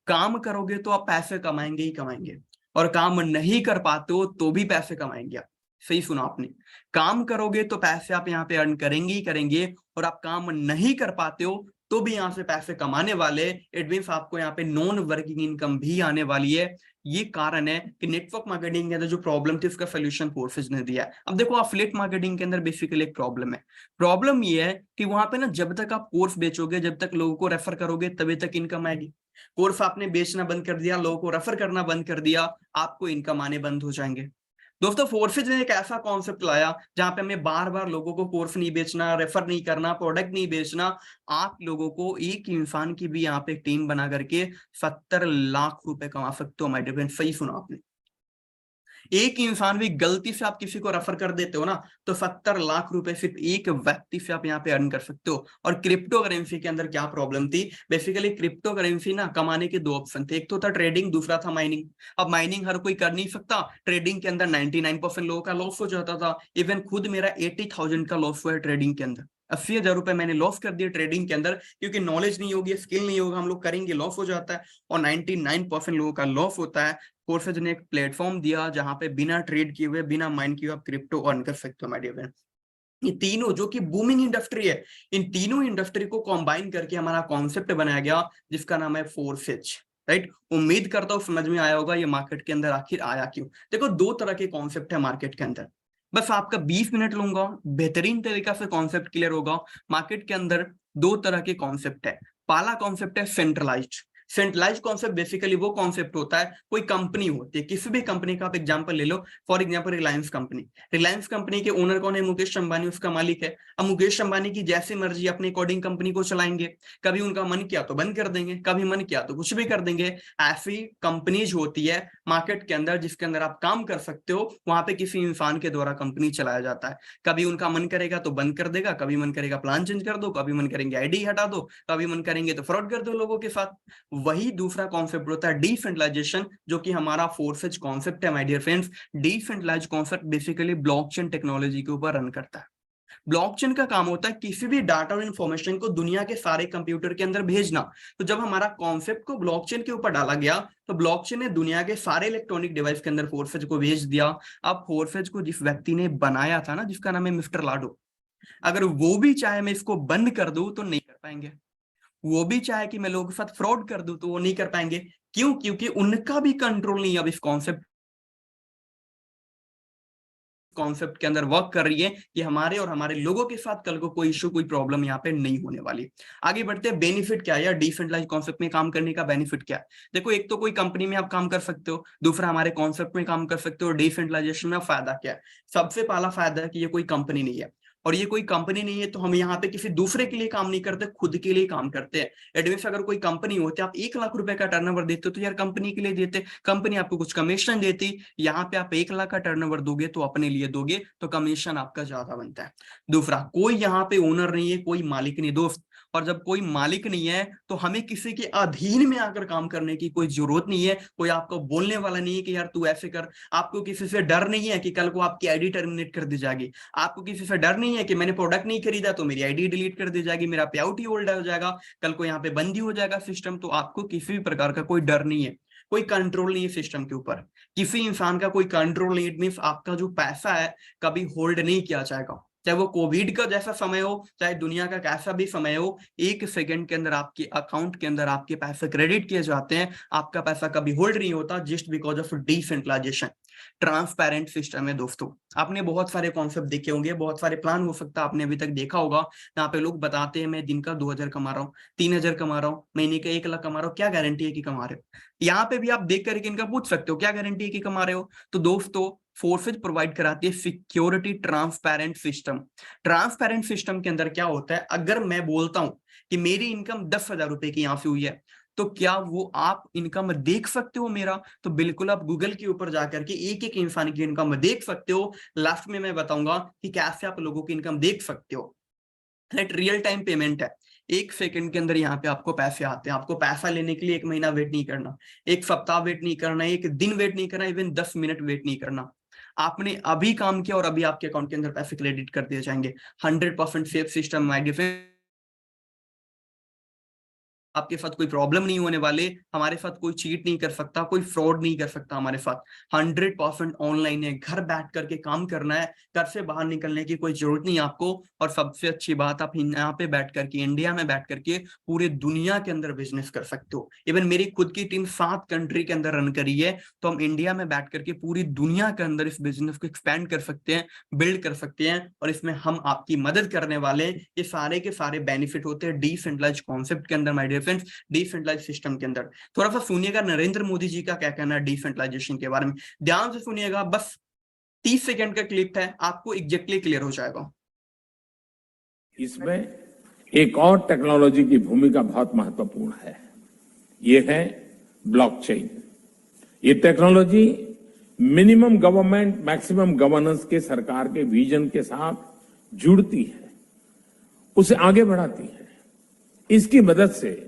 काम करोगे तो आप पैसे कमाएंगे ही कमाएंगे, और काम नहीं कर पाते हो तो भी पैसे कमाएंगे आप। सही सुना आपने, काम करोगे तो पैसे आप यहाँ पे अर्न करेंगे ही करेंगे, और आप काम नहीं कर पाते हो तो भी यहाँ से पैसे कमाने वाले। इट मींस आपको यहाँ पे नॉन वर्किंग इनकम भी आने वाली है। ये कारण है कि नेटवर्क मार्केटिंग के अंदर जो प्रॉब्लम थी उसका सोल्यूशन फोरफेच ने दिया है। अब देखो एफिलिएट मार्केटिंग के अंदर बेसिकली एक प्रॉब्लम है। प्रॉब्लम ये है कि वहां पे ना जब तक आप कोर्स बेचोगे, जब तक लोगों को रेफर करोगे, तभी तक इनकम आएगी। कोर्स आपने बेचना बंद कर दिया, लोगों को रेफर करना बंद कर दिया, आपको इनकम आने बंद हो जाएंगे। दोस्तों फोरफेच ने एक ऐसा कॉन्सेप्ट लाया जहां पे हमें बार बार लोगों को कोर्स नहीं बेचना, रेफर नहीं करना, प्रोडक्ट नहीं बेचना। आप लोगों को एक इंसान की भी यहाँ पे टीम बना करके 70 लाख रुपए कमा सकते हो माय डियर फ्रेंड। सही सुना आपने, एक इंसान भी गलती से आप किसी को रेफर कर देते हो ना, तो 70 लाख रुपए सिर्फ एक व्यक्ति से आप यहाँ पे अर्न कर सकते हो। और क्रिप्टो करेंसी के अंदर क्या प्रॉब्लम थी? बेसिकली क्रिप्टो करेंसी ना कमाने के 2 ऑप्शन थे, एक तो था ट्रेडिंग, दूसरा था माइनिंग। अब माइनिंग हर कोई कर नहीं सकता, ट्रेडिंग के अंदर 99% लोगों का लॉस हो जाता था। इवन खुद मेरा 80,000 का लॉस हुआ है ट्रेडिंग के अंदर। 80,000 रुपए मैंने लॉस कर दिए ट्रेडिंग के अंदर, क्योंकि नॉलेज नहीं होगी, स्किल नहीं होगा, हम लोग करेंगे लॉस हो जाता है, और 99% लोगों का लॉस होता है। फोरफेच ने एक प्लेटफॉर्म दिया जहां पे बिना ट्रेड किए हुए, बिना माइन किए हुए आप क्रिप्टो अर्न कर सकते हो माय डियर फ्रेंड। ये तीनों जो कि बूमिंग इंडस्ट्री है, इन तीनों इंडस्ट्री को कंबाइन करके हमारा कॉन्सेप्ट बनाया गया जिसका नाम है फोरफेच, राइट? उम्मीद करता हूं समझ में आया होगा ये मार्केट के अंदर आखिर आया क्यों। देखो 2 तरह के कॉन्सेप्ट है मार्केट के अंदर, बस आपका 20 मिनट लूंगा, बेहतरीन तरीका से कॉन्सेप्ट क्लियर होगा। मार्केट के अंदर 2 तरह के कॉन्सेप्ट है। पहला कॉन्सेप्ट है सेंट्रलाइज्ड। सेंट्रलाइज कॉन्सेप्ट बेसिकली वो कॉन्सेप्ट होता है, कोई कंपनी होती है, किसी भी कंपनी का आप एग्जांपल ले लो, for example Reliance company. Reliance company के ओनर कौन है? मुकेश अंबानी उसका मालिक है। अब मुकेश अंबानी की जैसी मर्जी अपने अकॉर्डिंग कंपनी को चलाएंगे, कभी उनका मन किया तो बंद कर देंगे, कभी मन किया तो कुछ भी कर देंगे। ऐसी कंपनीज होती है मार्केट के अंदर जिसके अंदर आप काम कर सकते हो, वहां पे किसी इंसान के द्वारा कंपनी चलाया जाता है। कभी उनका मन करेगा तो बंद कर देगा, कभी मन करेगा प्लान चेंज कर दो, कभी मन करेंगे आईडी हटा दो, कभी मन करेंगे तो फ्रॉड कर दो लोगों के साथ। वही दूसरा कॉन्सेप्ट होता है डिसेंट्रलाइजेशन, जो कि हमारा फोरफेच कॉन्सेप्ट है my dear friends. Decentralize concept basically blockchain technology के ऊपर रन करता है। ब्लॉकचेन का काम होता है किसी भी डाटा और इंफॉर्मेशन को दुनिया के सारे कंप्यूटर के अंदर भेजना। तो जब हमारा कॉन्सेप्ट को ब्लॉकचेन के ऊपर डाला गया तो ब्लॉकचेन ने दुनिया के सारे इलेक्ट्रॉनिक डिवाइस के अंदर फोरफेच को भेज दिया। अब फोरफेच को जिस व्यक्ति ने बनाया था ना, जिसका नाम है मिस्टर लाडो, अगर वो भी चाहे मैं इसको बंद कर दूं तो नहीं कर पाएंगे, वो भी चाहे कि मैं लोगों के साथ फ्रॉड कर दूं तो वो नहीं कर पाएंगे। क्यों? क्योंकि उनका भी कंट्रोल नहीं है अब इस कॉन्सेप्ट के अंदर वर्क कर रही है कि हमारे और हमारे लोगों के साथ कल को कोई इशू, कोई प्रॉब्लम यहाँ पे नहीं होने वाली। आगे बढ़ते हैं, बेनिफिट क्या है यार डिसेंट्रलाइज कॉन्सेप्ट में काम करने का? बेनिफिट क्या है? देखो, एक तो कोई कंपनी में आप काम कर सकते हो, दूसरा हमारे कॉन्सेप्ट में काम कर सकते हो। डिसेंट्रलाइजेशन में फायदा क्या है? सबसे पहला फायदा है कि ये कोई कंपनी नहीं है, और ये कोई कंपनी नहीं है तो हम यहाँ पे किसी दूसरे के लिए काम नहीं करते, खुद के लिए काम करते हैं। एडमिस अगर कोई कंपनी होती, आप 1 लाख रुपए का टर्नओवर देते हो तो यार कंपनी के लिए देते, कंपनी आपको कुछ कमीशन देती। यहाँ पे आप 1 लाख का टर्नओवर दोगे तो अपने लिए दोगे तो कमीशन आपका ज्यादा बनता है। दूसरा, कोई यहाँ पे ओनर नहीं है, कोई मालिक नहीं दोस्त, और जब कोई मालिक नहीं है तो हमें किसी के अधीन में आकर काम करने की कोई जरूरत नहीं है। कोई आपको बोलने वाला नहीं है कि यार तू ऐसे कर। आपको किसी से डर नहीं है कि कल को आपकी आईडी टर्मिनेट कर दी जाएगी। आपको किसी से डर नहीं है कि मैंने प्रोडक्ट नहीं खरीदा तो मेरी आईडी डिलीट कर दी जाएगी, मेरा पे आउट ही होल्ड हो जाएगा, कल को यहाँ पे बंदी हो जाएगा सिस्टम। तो आपको किसी भी प्रकार का कोई डर नहीं है, कोई कंट्रोल नहीं है सिस्टम के ऊपर, किसी इंसान का कोई कंट्रोल नहीं। इट मींस आपका जो पैसा है कभी होल्ड नहीं किया जाएगा, चाहे वो कोविड का जैसा समय हो, चाहे दुनिया का कैसा भी समय हो, 1 सेकंड के अंदर आपके अकाउंट के अंदर आपके पैसे क्रेडिट किए जाते हैं। आपका पैसा कभी होल्ड नहीं होता, just because of decentralization. Transparent system है दोस्तों। आपने बहुत सारे कॉन्सेप्ट देखे होंगे, बहुत सारे प्लान हो सकता है आपने अभी तक देखा होगा, यहाँ पे लोग बताते हैं मैं दिन का 2000 कमा रहा हूँ, 3000 कमा रहा हूँ, महीने का 1 लाख कमा रहा हूँ। क्या गारंटी है कि कमा रहे हो? यहाँ पे भी आप देख करके इनका पूछ सकते हो क्या गारंटी है कि कमा रहे हो। तो दोस्तों, फोर्सेज प्रोवाइड कराती है security transparent system. Transparent system के अंदर क्या होता है, अगर मैं बोलता हूं कि मेरी इनकम 10,000 रुपए की यहां से हुई है, तो क्या वो आप इनकम देख सकते हो मेरा? तो बिल्कुल, आप गूगल के ऊपर जाकर के एक एक इंसान की इनकम देख सकते हो। लास्ट में मैं बताऊंगा कि कैसे आप लोगों की इनकम देख सकते हो। नेट रियल टाइम पेमेंट है, 1 सेकंड के अंदर यहाँ पे आपको पैसे आते हैं। आपको पैसा लेने के लिए 1 महीना वेट नहीं करना, 1 सप्ताह वेट नहीं करना, 1 दिन वेट नहीं करना, इवन 10 मिनट वेट नहीं करना। आपने अभी काम किया और अभी आपके अकाउंट के अंदर पैसे क्रेडिट कर दिए जाएंगे। 100% सेफ सिस्टम। माय डिफेंस, आपके साथ कोई प्रॉब्लम नहीं होने वाले, हमारे साथ कोई चीट नहीं कर सकता, कोई फ्रॉड नहीं कर सकता हमारे साथ। 100% ऑनलाइन है, घर बैठ करके काम करना है, घर से बाहर निकलने की कोई जरूरत नहीं आपको। और सबसे अच्छी बात, आप यहाँ पे बैठ करके, इंडिया में बैठ करके पूरे दुनिया के अंदर बिजनेस कर सकते हो। इवन मेरी खुद की टीम 7 कंट्री के अंदर रन करी है, तो हम इंडिया में बैठ करके पूरी दुनिया के अंदर इस बिजनेस को एक्सपैंड कर सकते हैं, बिल्ड कर सकते हैं, और इसमें हम आपकी मदद करने वाले। ये सारे के सारे बेनिफिट होते हैं डिसेंट्रलाइज्ड कॉन्सेप्ट के अंदर, my dear friends, decentralized system के अंदर। थोड़ा सा सुनिएगा नरेंद्र मोदी जी का क्या कहना है डिसेंट्रलाइजेशन के बारे में, ध्यान से सुनिएगा। बस 30 सेकंड का क्लिप है, आपको एग्जैक्टली क्लियर हो जाएगा। इसमें एक और टेक्नोलॉजी की भूमिका बहुत महत्वपूर्ण है, ये है ब्लॉकचेन। ये technology minimum government maximum governance के सरकार के विजन के साथ जुड़ती है, उसे आगे बढ़ाती है। इसकी मदद से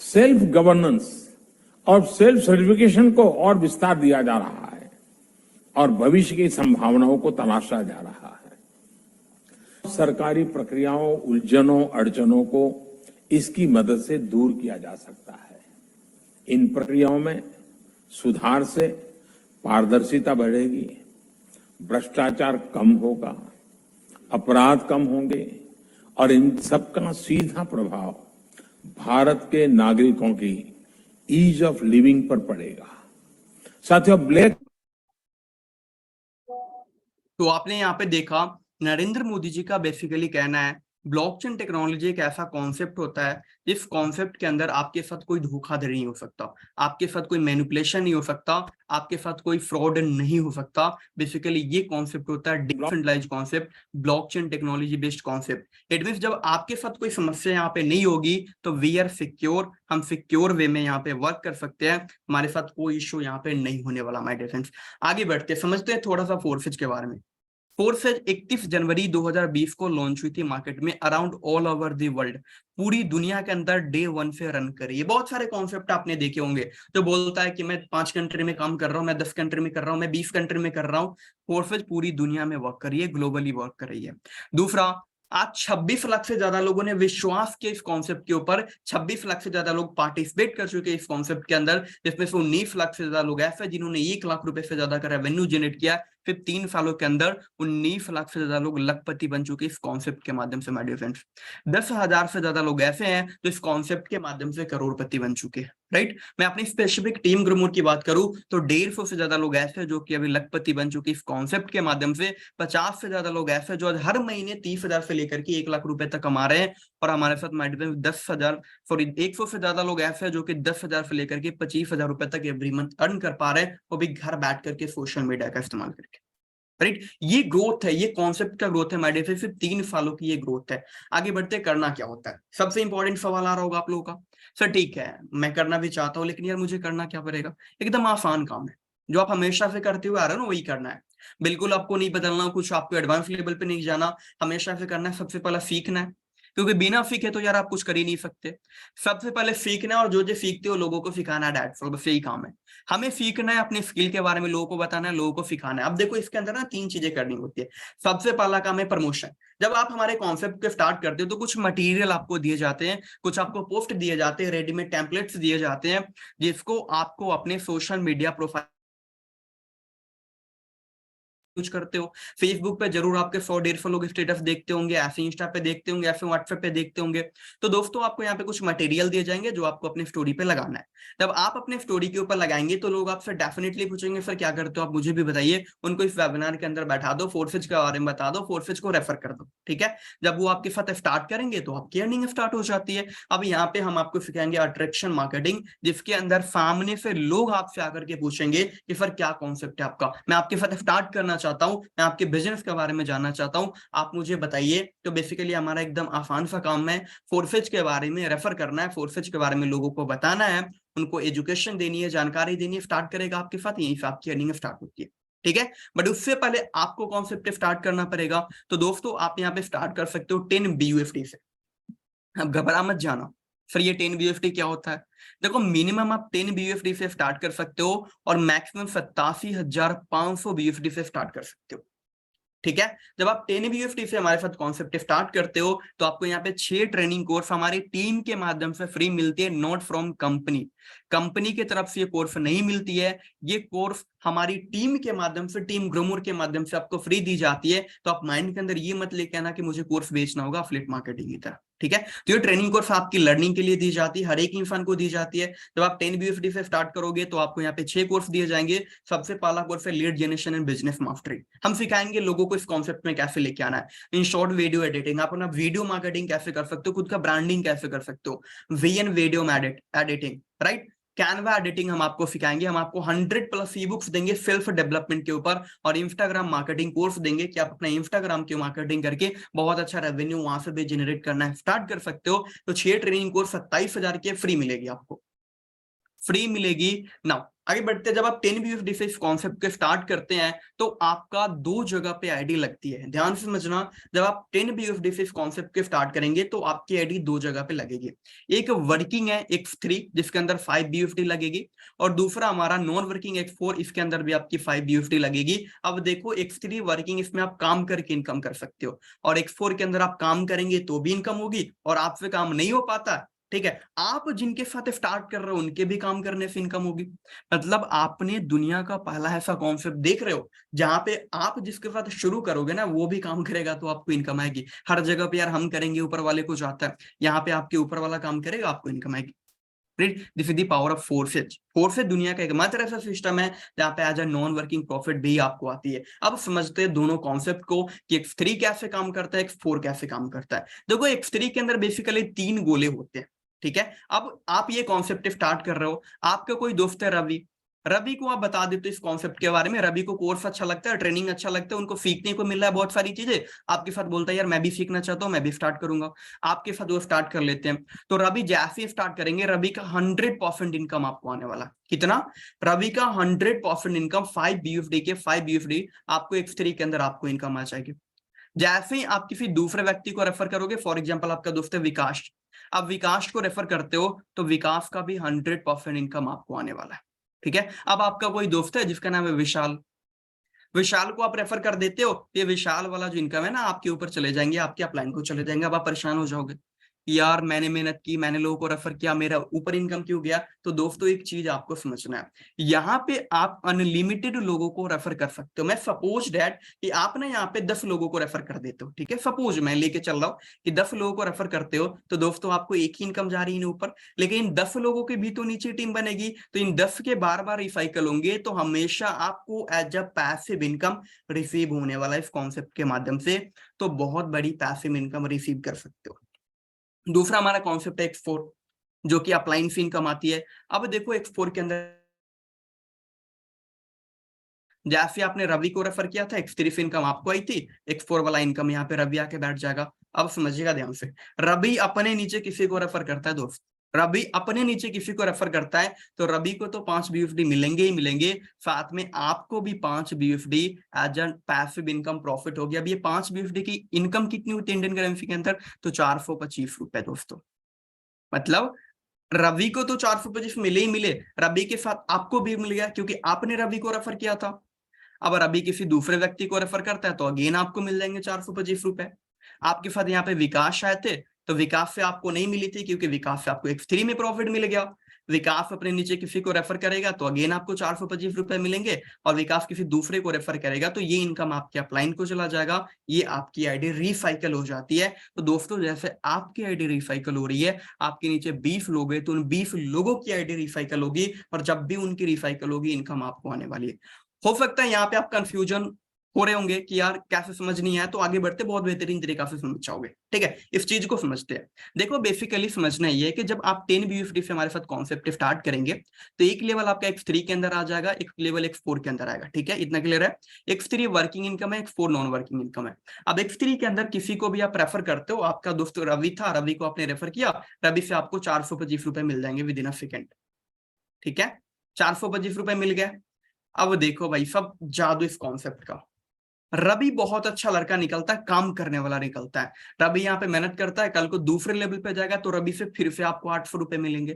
सेल्फ गवर्नेंस और सेल्फ सर्टिफिकेशन को और विस्तार दिया जा रहा है और भविष्य की संभावनाओं को तलाशा जा रहा है। सरकारी प्रक्रियाओं, उलझनों, अड़चनों को इसकी मदद से दूर किया जा सकता है। इन प्रक्रियाओं में सुधार से पारदर्शिता बढ़ेगी, भ्रष्टाचार कम होगा, अपराध कम होंगे, और इन सबका सीधा प्रभाव भारत के नागरिकों की ईज ऑफ लिविंग पर पड़ेगा। साथियों, ब्लैक, तो आपने यहाँ पे देखा नरेंद्र मोदी जी का बेसिकली कहना है ब्लॉकचेन टेक्नोलॉजी एक ऐसा कॉन्सेप्ट होता है जिस कॉन्सेप्ट के अंदर आपके साथ कोई धोखाधड़ी नहीं हो सकता, आपके साथ कोई मैनिपुलेशन नहीं हो सकता, आपके साथ कोई फ्रॉड नहीं हो सकता। बेसिकली ये कॉन्सेप्ट होता है decentralized concept, blockchain technology based concept. It means जब आपके साथ कोई समस्या यहाँ पे नहीं होगी तो वी आर सिक्योर, हम सिक्योर वे में यहाँ पे वर्क कर सकते हैं, हमारे साथ कोई इश्यू यहाँ पे नहीं होने वाला। माय डियर फ्रेंड्स, आगे बढ़ते समझते हैं थोड़ा सा फोर्सेज के बारे में। फोर्सेज 31 जनवरी 2020 को लॉन्च हुई थी मार्केट में around all over the world, पूरी दुनिया के अंदर डे 1 से रन करी है। बहुत सारे कॉन्सेप्ट आपने देखे होंगे जो बोलता है कि मैं 5 कंट्री में काम कर रहा हूँ, मैं 10 कंट्री में कर रहा हूँ, मैं 20 कंट्री में कर रहा हूँ। फोर्सेज पूरी दुनिया में वर्क कर रही है, ग्लोबली वर्क कर रही है। दूसरा, आज 26 लाख से ज्यादा लोगों ने विश्वास किया इस कॉन्सेप्ट के ऊपर, 26 लाख से ज्यादा लोग पार्टिसिपेट कर चुके हैं इस कॉन्सेप्ट के अंदर, जिसमें से 19 लाख से ज्यादा लोग ऐसे जिन्होंने 1 लाख रुपए से ज्यादा का रेवेन्यू जनरेट किया फिर 3 सालों के अंदर 19 लाख से ज्यादा लोग लखपति बन चुके इस कॉन्सेप्ट के माध्यम से। माय डियर फ्रेंड्स, 10,000 से ज्यादा लोग ऐसे हैं जो इस कॉन्सेप्ट के माध्यम से करोड़पति बन चुके हैं, राइट। मैं अपनी स्पेसिफिक टीम ग्रोमोर की बात करूं तो 150 से ज्यादा लोग ऐसे हैं जो कि अभी लखपति बन चुके इस कॉन्सेप्ट के माध्यम से। 50 से ज्यादा लोग ऐसे हैं जो हर महीने 30,000 से लेकर के 1 लाख रुपए तक कमा रहे हैं। और हमारे साथ माय डियर 10,000 सॉरी 100 से ज्यादा लोग ऐसे हैं जो कि 10,000 से लेकर के 25,000 रुपए तक एवरी मंथ अर्न कर पा रहे हैं, वो भी घर बैठ करके सोशल मीडिया का इस्तेमाल करके, राइट। ये ग्रोथ है, ये कॉन्सेप्ट का ग्रोथ है माय डियर, सिर्फ 3 सालों की ये ग्रोथ है। आगे बढ़ते करना क्या होता है, सबसे इंपॉर्टेंट सवाल आ रहा होगा आप लोगों का, सर ठीक है मैं करना भी चाहता हूँ लेकिन यार मुझे करना क्या पड़ेगा। एकदम आसान काम है, जो आप हमेशा से करते हुए आ रहे हो ना वही करना है। बिल्कुल आपको नहीं बदलना, कुछ आपको एडवांस लेवल पे नहीं जाना, हमेशा से करना है। सबसे पहला सीखना है, क्योंकि बिना सीखे तो यार आप कुछ कर ही नहीं सकते। सबसे पहले सीखना है, और जो सीखते हो लोगों को सिखाना है, डैट्स ऑल, बस यही काम है। हमें सीखना है, अपने स्किल के बारे में लोगों को बताना है, लोगों को सिखाना है। अब देखो इसके अंदर ना 3 चीजें करनी होती है। सबसे पहला काम है प्रमोशन। जब आप हमारे कॉन्सेप्ट को स्टार्ट करते हो तो कुछ मटेरियल आपको दिए जाते हैं, कुछ आपको पोस्ट दिए जाते हैं, रेडीमेड टेम्पलेट्स दिए जाते हैं, जिसको आपको अपने सोशल मीडिया प्रोफाइल यूज करते हो। फेसबुक पे जरूर आपके 100-150 लोग स्टेटस देखते होंगे, ऐसे इंस्टा पे देखते होंगे, ऐसे व्हाट्सएप पे देखते होंगे। तो दोस्तों आपको यहाँ पे कुछ मटेरियल दिए जाएंगे जो आपको अपनी स्टोरी पे लगाना है। जब आप अपने स्टोरी के ऊपर लगाएंगे तो लोग आपसे डेफिनेटली पूछेंगे सर क्या करते हो आप, मुझे भी बताइए। उनको इस वेबिनार के अंदर बैठा दो, फोर्सेज के बारे में बता दो, फोर्सेज को रेफर कर दो, ठीक है। जब वो आपके साथ स्टार्ट करेंगे तो आपकी अर्निंग स्टार्ट हो जाती है। अब यहाँ पे हम आपको सिखाएंगे अट्रैक्शन मार्केटिंग, जिसके अंदर सामने से लोग आपसे आकर के पूछेंगे कि सर क्या कॉन्सेप्ट है आपका, मैं आपके साथ स्टार्ट करना चाहता हूँ, मैं आपके बिजनेस के बारे में जानना चाहता हूं, आप मुझे बताइए। तो बेसिकली हमारा एकदम आसान सा काम है, फोर्सेज के बारे में रेफर करना है, फोर्सेज के बारे में लोगों को बताना है, उनको एजुकेशन देनी है, जानकारी देनी है। स्टार्ट करेगा आपके साथ, यहीं से आपकी अर्निंग स्टार्ट होती है, ठीक है। बट उससे पहले आपको कॉन्सेप्ट स्टार्ट करना पड़ेगा। तो दोस्तों आप यहाँ पे स्टार्ट कर सकते हो 10 BUSD से। अब घबरा मत जाना, फिर ये 10 BUSD क्या होता है। देखो मिनिमम आप 10 BUSD से स्टार्ट कर सकते हो और मैक्सिमम 87,500 BUSD से स्टार्ट कर सकते हो, ठीक है। जब आप 10 BUSD से हमारे साथ कॉन्सेप्ट स्टार्ट करते हो तो आपको यहाँ पे 6 ट्रेनिंग कोर्स हमारी टीम के माध्यम से फ्री मिलती है, नॉट फ्रॉम कंपनी। कंपनी की तरफ से ये कोर्स नहीं मिलती है, ये कोर्स हमारी टीम के माध्यम से, टीम ग्रोमोर के माध्यम से आपको फ्री दी जाती है। तो आप माइंड के अंदर ये मत लेके आना कि मुझे कोर्स बेचना होगा एफिलिएट मार्केटिंग की तरह, ठीक है। तो ये ट्रेनिंग कोर्स आपकी लर्निंग के लिए दी जाती है, हर एक इंसान को दी जाती है। जब आप 10 BUSD से स्टार्ट करोगे तो आपको यहाँ पे 6 कोर्स दिए जाएंगे। सबसे पहला कोर्स है lead generation and business mastery. हम सिखाएंगे लोगों को इस कॉन्सेप्ट में कैसे लेके आना है। इन शॉर्ट वीडियो एडिटिंग, आप अपना वीडियो मार्केटिंग कैसे कर सकते हो, खुद का ब्रांडिंग कैसे कर सकते हो, VN video editing, right. Canva editing हम आपको सिखाएंगे। हम आपको 100+ ई बुक्स देंगे सेल्फ डेवलपमेंट के ऊपर, और इंस्टाग्राम मार्केटिंग कोर्स देंगे कि आप अपना इंस्टाग्राम की मार्केटिंग करके बहुत अच्छा रेवेन्यू वहां से भी जनरेट करना है, स्टार्ट कर सकते हो। तो 6 ट्रेनिंग कोर्स 27,000 की फ्री मिलेगी, आपको फ्री मिलेगी। नाउ आगे बढ़ते हैं, जब आप 10 BUSD से इस कॉन्सेप्ट के स्टार्ट करते हैं तो आपका 2 जगह पे आईडी लगती है। ध्यान से समझना, जब आप 10 BUSD से इस कॉन्सेप्ट के स्टार्ट करेंगे तो आपकी आईडी 2 जगह पे लगेगी। एक वर्किंग है X3 जिसके अंदर 5 BUSD लगेगी, और दूसरा हमारा नॉन वर्किंग X4, इसके अंदर भी आपकी 5 BUSD लगेगी। अब देखो X3 वर्किंग, इसमें आप काम करके इनकम कर सकते हो, और X4 के अंदर आप काम करेंगे तो भी इनकम होगी, और आपसे काम नहीं हो पाता, ठीक है, आप जिनके साथ स्टार्ट कर रहे हो उनके भी काम करने से इनकम होगी। मतलब आपने दुनिया का पहला ऐसा कॉन्सेप्ट देख रहे हो जहां पे आप जिसके साथ शुरू करोगे ना वो भी काम करेगा तो आपको इनकम आएगी। हर जगह पे यार हम करेंगे ऊपर वाले को जाता है, यहाँ पे आपके ऊपर वाला काम करेगा आपको इनकम आएगी। This is the power of Forsage. Forsage दुनिया का एकमात्र ऐसा सिस्टम है जहां पे as a non working profit भी आपको आती है। अब समझते हैं दोनों कॉन्सेप्ट को कि X3 कैसे काम करता है, X4 कैसे काम करता है। देखो X3 के अंदर बेसिकली 3 गोले होते हैं, ठीक है। अब आप ये कॉन्सेप्ट स्टार्ट कर रहे हो, आपका कोई दोस्त है रवि, रवि को आप बता देते हो इस कॉन्सेप्ट के बारे में, रवि को कोर्स अच्छा लगता है, ट्रेनिंग अच्छा लगता है, उनको सीखने को मिल रहा है बहुत सारी चीजें, आपके साथ बोलता है यार मैं भी सीखना चाहता हूं, मैं भी स्टार्ट करूंगा, आपके साथ वो स्टार्ट कर लेते हैं। तो रवि जैसे ही स्टार्ट करेंगे रवि का 100% इनकम आपको आने वाला। कितना? रवि का 100% इनकम 5 BUSD के 5 BUSD आपको X3 के अंदर आपको इनकम आ जाएगी। जैसे ही आप किसी दूसरे व्यक्ति को रेफर करोगे, फॉर एग्जाम्पल आपका दोस्त है विकास, आप विकास को रेफर करते हो तो विकास का भी 100% इनकम आपको आने वाला है, ठीक है। अब आपका कोई दोस्त है जिसका नाम है विशाल, विशाल को आप रेफर कर देते हो, ये विशाल वाला जो इनकम है ना आपके ऊपर चले जाएंगे, आपके अपलाइन को चले जाएंगे, अब आप परेशान हो जाओगे यार मैंने मेहनत की, मैंने लोगों को रेफर किया, मेरा ऊपर इनकम क्यों गया? तो दोस्तों एक चीज आपको समझना है, यहाँ पे आप अनलिमिटेड लोगों को रेफर कर सकते हो। मैं सपोज डैट कि आप ना यहाँ पे 10 लोगों को रेफर कर देते हो, ठीक है, सपोज मैं लेके चल रहा हूँ कि 10 लोगों को रेफर करते हो, तो दोस्तों आपको एक ही इनकम जा रही है ऊपर, लेकिन इन 10 लोगों के भी तो नीचे टीम बनेगी, तो इन 10 के बार बार रिसाइकल होंगे, तो हमेशा आपको as a passive income receive होने वाला है इस कॉन्सेप्ट के माध्यम से। तो बहुत बड़ी पैसिव इनकम रिसीव कर सकते हो। दूसरा हमारा कॉन्सेप्ट है X4, जो कि अपलाइन से इनकम आती है। अब देखो X4 के अंदर जैसे आपने रवि को रेफर किया था, X3 से इनकम आपको आई थी, X4 वाला इनकम यहाँ पे रवि आके बैठ जाएगा। अब समझिएगा ध्यान से, रवि अपने नीचे किसी को रेफर करता है दोस्त, रवि अपने नीचे किसी को रेफर करता है, तो रवि को तो 5 BUSD मिलेंगे ही मिलेंगे, साथ में आपको भी 5 BUSD as an passive income profit हो गया। अब ये 5 BUSD की इनकम कितनी होती है इंडियन करेंसी के अंदर? तो 425 रुपए दोस्तों। मतलब रवि को तो 425 मिले ही मिले, रवि के साथ आपको भी मिल गया क्योंकि आपने रवि को रेफर किया था। अब रवि किसी दूसरे व्यक्ति को रेफर करता है तो अगेन आपको मिल जाएंगे 425 रुपए। आपके साथ यहाँ पे विकास आए थे, तो विकास से आपको नहीं मिली थी क्योंकि विकास से आपको X3 में प्रॉफिट मिल गया। विकास अपने नीचे किसी को रेफर करेगा तो अगेन आपको 425 रुपए मिलेंगे, और विकास किसी दूसरे को रेफर करेगा तो ये इनकम आपके अपलाइन को चला जाएगा, ये आपकी आईडी रिसाइकल हो जाती है। तो दोस्तों जैसे आपकी आईडी रिसाइकल हो रही है, आपके नीचे 20 लोग हैं तो उन 20 लोगों की आईडी रिसाइकल होगी, और जब भी उनकी रिसाइकल होगी इनकम आपको आने वाली है। हो सकता है यहाँ पे आप कंफ्यूजन हो रहे होंगे कि यार कैसे समझ नहीं आया, तो आगे बढ़ते बहुत बेहतरीन तरीका से समझ जाओगे, ठीक है। इस चीज को समझते हैं। देखो बेसिकली समझना ये है कि जब आप 10 BUSD से हमारे साथ कॉन्सेप्ट स्टार्ट करेंगे, तो एक लेवल आपका X3 के अंदर आ जाएगा, एक लेवल X4 के अंदर आएगा, ठीक है, इतना क्लियर है। X3 वर्किंग इनकम है, X4 नॉन वर्किंग इनकम है। अब X3 के अंदर किसी को भी आप रेफर करते हो, आपका दोस्त रवि था, रवि को आपने रेफर किया, रवि से आपको 425 रुपए मिल जाएंगे विद इन अ सेकेंड, ठीक है, 425 रुपए मिल गए। अब देखो भाई सब जादू इस कॉन्सेप्ट का, रवि बहुत अच्छा लड़का निकलता है, काम करने वाला निकलता है, रवि यहाँ पे मेहनत करता है, कल को दूसरे लेवल पे जाएगा तो रवि से फिर से आपको 800 रुपए मिलेंगे,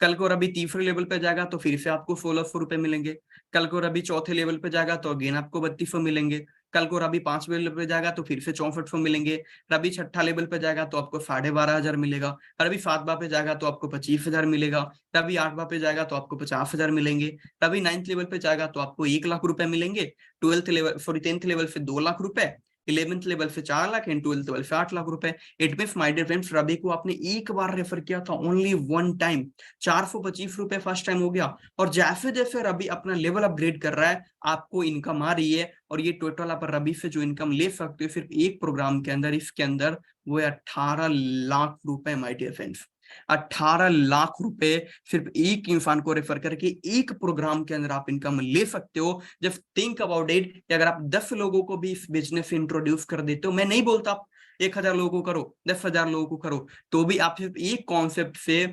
कल को रवि तीसरे लेवल पे जाएगा तो फिर से आपको 1600 रुपए मिलेंगे, कल को रवि चौथे लेवल पे जाएगा तो अगेन आपको 3200 मिलेंगे, कल को रवि 5वें लेवल पे जाएगा तो फिर से 6400 मिलेंगे, रवि छठा लेवल पे जाएगा तो आपको 12,500 मिलेगा, रवि 7वां पे जाएगा तो आपको 25,000 मिलेगा, रवि 8वां पे जाएगा तो आपको 50,000 मिलेंगे, रवि 9th लेवल पे जाएगा तो आपको 1 लाख रुपए मिलेंगे, 10th लेवल से 2 लाख रुपए, 11th लेवल से 4 लाख एंड 12th लेवल से 8 लाख रुपए। It means my dear friends, Ravi को आपने एक बार रेफर किया था, ओनली वन टाइम, 425 रुपए फर्स्ट टाइम हो गया, और जैसे जैसे रवि अपना लेवल अपग्रेड कर रहा है आपको इनकम आ रही है, और ये टोटल आप रवि से जो इनकम ले सकते हो सिर्फ एक प्रोग्राम के अंदर, इसके अंदर वो है 18 लाख रुपए माय डियर फ्रेंड्स। 18 लाख रुपए सिर्फ एक इंसान को रेफर करके एक प्रोग्राम के अंदर आप इनकम ले सकते हो। जस्ट थिंक अबाउट इट कि अगर आप 10 लोगों को भी इस बिजनेस से इंट्रोड्यूस कर देते हो, मैं नहीं बोलता आप 1000 लोगों को करो, 10,000 लोगों को करो, तो भी आप सिर्फ एक कॉन्सेप्ट से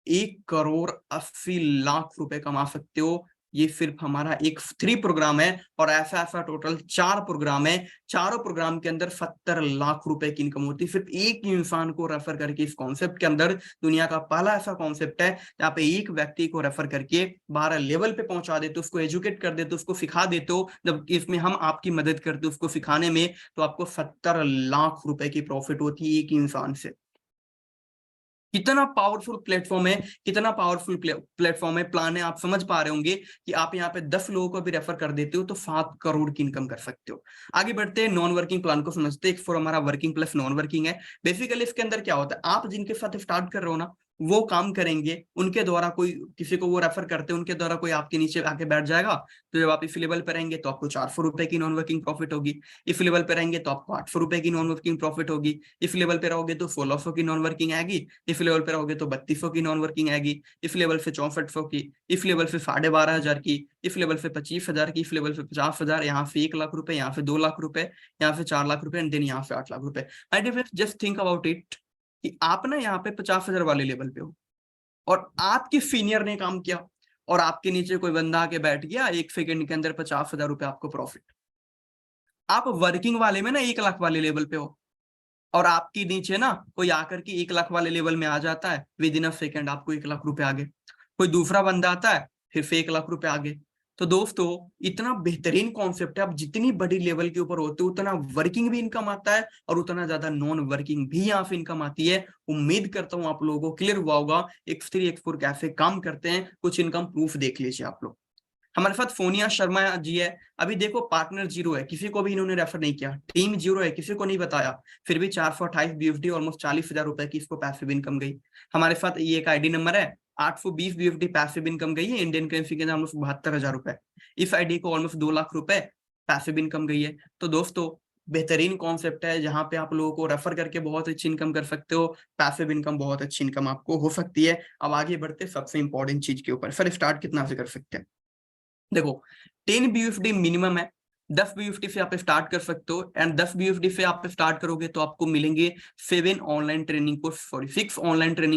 1,80,00,000 रुपए कमा सकते हो। ये सिर्फ हमारा एक फ्री प्रोग्राम है, और ऐसा ऐसा टोटल 4 प्रोग्राम है, चारों प्रोग्राम के अंदर 70 लाख रुपए की इनकम होती है सिर्फ एक इंसान को रेफर करके। इस कॉन्सेप्ट के अंदर दुनिया का पहला ऐसा कॉन्सेप्ट है जहाँ पे एक व्यक्ति को रेफर करके 12 लेवल पे पहुंचा देते हो, उसको एजुकेट कर देते हो, उसको सिखा देते हो। जब इसमें हम आपकी मदद करते हो उसको सिखाने में, तो आपको 70 लाख रुपए की प्रॉफिट होती है एक इंसान से। कितना पावरफुल प्लेटफॉर्म है, कितना पावरफुल प्लेटफॉर्म है, प्लान है। आप समझ पा रहे होंगे कि आप यहाँ पे 10 लोगों को भी रेफर कर देते हो तो 7 करोड़ की इनकम कर सकते हो। आगे बढ़ते हैं, नॉन वर्किंग प्लान को समझते हैं। फॉर हमारा वर्किंग प्लस नॉन वर्किंग है। बेसिकली इसके अंदर क्या होता है, आप जिनके साथ स्टार्ट कर रहे हो ना, वो काम करेंगे, उनके द्वारा कोई किसी को वो रेफर करते हैं, उनके द्वारा कोई आपके नीचे आके बैठ जाएगा, तो जब आप इस लेवल पे रहेंगे तो आपको 400 रुपए की नॉन वर्किंग प्रॉफिट होगी, इस लेवल पे रहेंगे तो आपको 800 रुपए की नॉन वर्किंग प्रॉफिट होगी, इस लेवल पे रहोगे तो 1600 की नॉन वर्किंग आएगी, इस लेवल पे रहोगे तो 3200 की नॉन वर्किंग आएगी, इस लेवल से 6400 की, इस लेवल से 12,500 की, इस लेवल से 25,000 की, इस लेवल से 50,000, यहाँ से 1 लाख रुपए, यहाँ से 2 लाख रुपए, यहाँ से 4 लाख रुपए एंड देन यहाँ से 8 लाख रुपए। जस्ट थिंक अबाउट इट कि आप ना यहाँ पे 50,000 वाले लेवल पे हो, और आपके सीनियर ने काम किया, और आपके नीचे कोई बंदा आके बैठ गया, 1 सेकंड के अंदर 50,000 रुपए आपको प्रॉफिट। आप वर्किंग वाले में ना 1 लाख वाले लेवल पे हो, और आपके नीचे ना कोई आकर के 1 लाख वाले लेवल में आ जाता है, विद इन अ सेकंड आपको 1 लाख रुपए आगे। कोई दूसरा बंदा आता है, फिर से 1 लाख रुपए आगे। तो दोस्तों इतना बेहतरीन कॉन्सेप्ट है, आप जितनी बड़ी लेवल के ऊपर होते हो उतना वर्किंग भी इनकम आता है और उतना ज्यादा नॉन वर्किंग भी यहाँ पे इनकम आती है। उम्मीद करता हूँ आप लोगों को क्लियर हुआ होगा। X3 X4 कैसे काम करते हैं, कुछ इनकम प्रूफ देख लीजिए आप लोग। हमारे साथ फोनिया शर्मा जी है। अभी देखो पार्टनर 0 है, किसी को भी इन्होंने रेफर नहीं किया, टीम 0 है, किसी को नहीं बताया, फिर भी 428 BUSD ऑलमोस्ट 40,000 रुपए की इसको पैसिव इनकम गई। हमारे साथ ये एक आईडी नंबर है, 820 BUSD पैसिव इनकम गई है इंडियन करेंसी के अंदर ऑलमोस्ट 72,000 रुपए। इस आईडी को ऑलमोस्ट 2 लाख रुपए पैसिव इनकम गई है। तो दोस्तों बेहतरीन कॉन्सेप्ट है जहां पे आप लोगों को रेफर करके बहुत अच्छी इनकम कर सकते हो, पैसिव इनकम बहुत अच्छी इनकम आपको हो सकती है। अब आगे बढ़ते सबसे इंपॉर्टेंट चीज के ऊपर, सर स्टार्ट कितना से कर सकते हैं। देखो 10 BUSD मिनिमम है, 10 BUSD से आप स्टार्ट कर सकते हो एंड 10 BUSD से आप स्टार्ट करोगे तो आपको मिलेंगे 6 ऑनलाइन ट्रेनिंग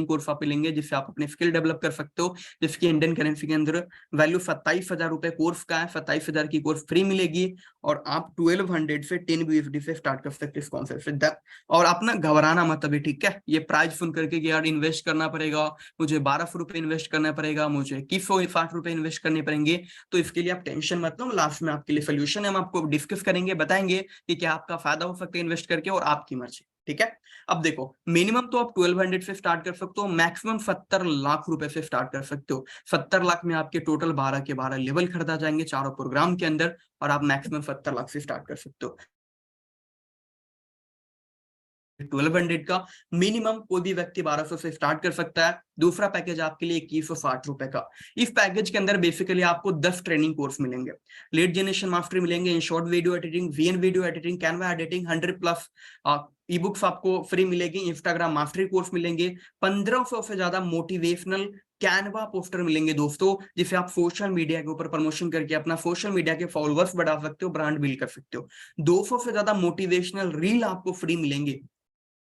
कोर्स आप मिलेंगे जिससे आप अपने स्किल डेवलप कर सकते हो, जिसकी इंडियन करेंसी के अंदर वैल्यू 27,000 रुपए कोर्स का है। 27,000 की कोर्स फ्री मिलेगी और आप 1200 से 10 BUSD से स्टार्ट कर सकते हो इस कॉन्सेप्ट से। और अपना घबराना मत अभी, ठीक है। ये प्राइस सुन करके कि यार इन्वेस्ट करना पड़ेगा, मुझे 1200 रुपए इन्वेस्ट करना पड़ेगा, मुझे 2160 रुपए इन्वेस्ट करने पड़ेंगे, तो इसके लिए आप टेंशन मत लो। लास्ट में आपके लिए सोल्यूशन है, हम आपको डिस्कस करेंगे, बताएंगे कि क्या आपका फायदा हो सकता है इन्वेस्ट करके और आपकी मर्जी, ठीक है। अब देखो मिनिमम तो आप 1200 से स्टार्ट कर सकते हो, मैक्सिमम 70 लाख रुपए से स्टार्ट कर सकते हो। 70 लाख में आपके टोटल 12 के 12 लेवल खरीदा जाएंगे चारों प्रोग्राम के अंदर और आप मैक्सिमम 70 लाख से स्टार्ट कर सकते हो। 1200 का मिनिमम कोई भी व्यक्ति 1200 से स्टार्ट कर सकता है। दूसरा पैकेज आपके लिए 2160 रुपए का। इस पैकेज के अंदर बेसिकली आपको 10 ट्रेनिंग कोर्स मिलेंगे, लीड जनरेशन मास्टरी मिलेंगे, in short video editing, VN video editing, Canva editing, 100+ e books आपको फ्री मिलेगी, इंस्टाग्राम मास्टरी कोर्स मिलेंगे, 1500 से ज्यादा मोटिवेशनल कैनवा पोस्टर मिलेंगे दोस्तों, जिसे आप सोशल मीडिया के ऊपर प्रमोशन करके अपना सोशल मीडिया के फॉलोअर्स बढ़ा सकते हो, ब्रांड बिल्ड कर सकते हो। 200 से ज्यादा मोटिवेशनल रील आपको फ्री मिलेंगे,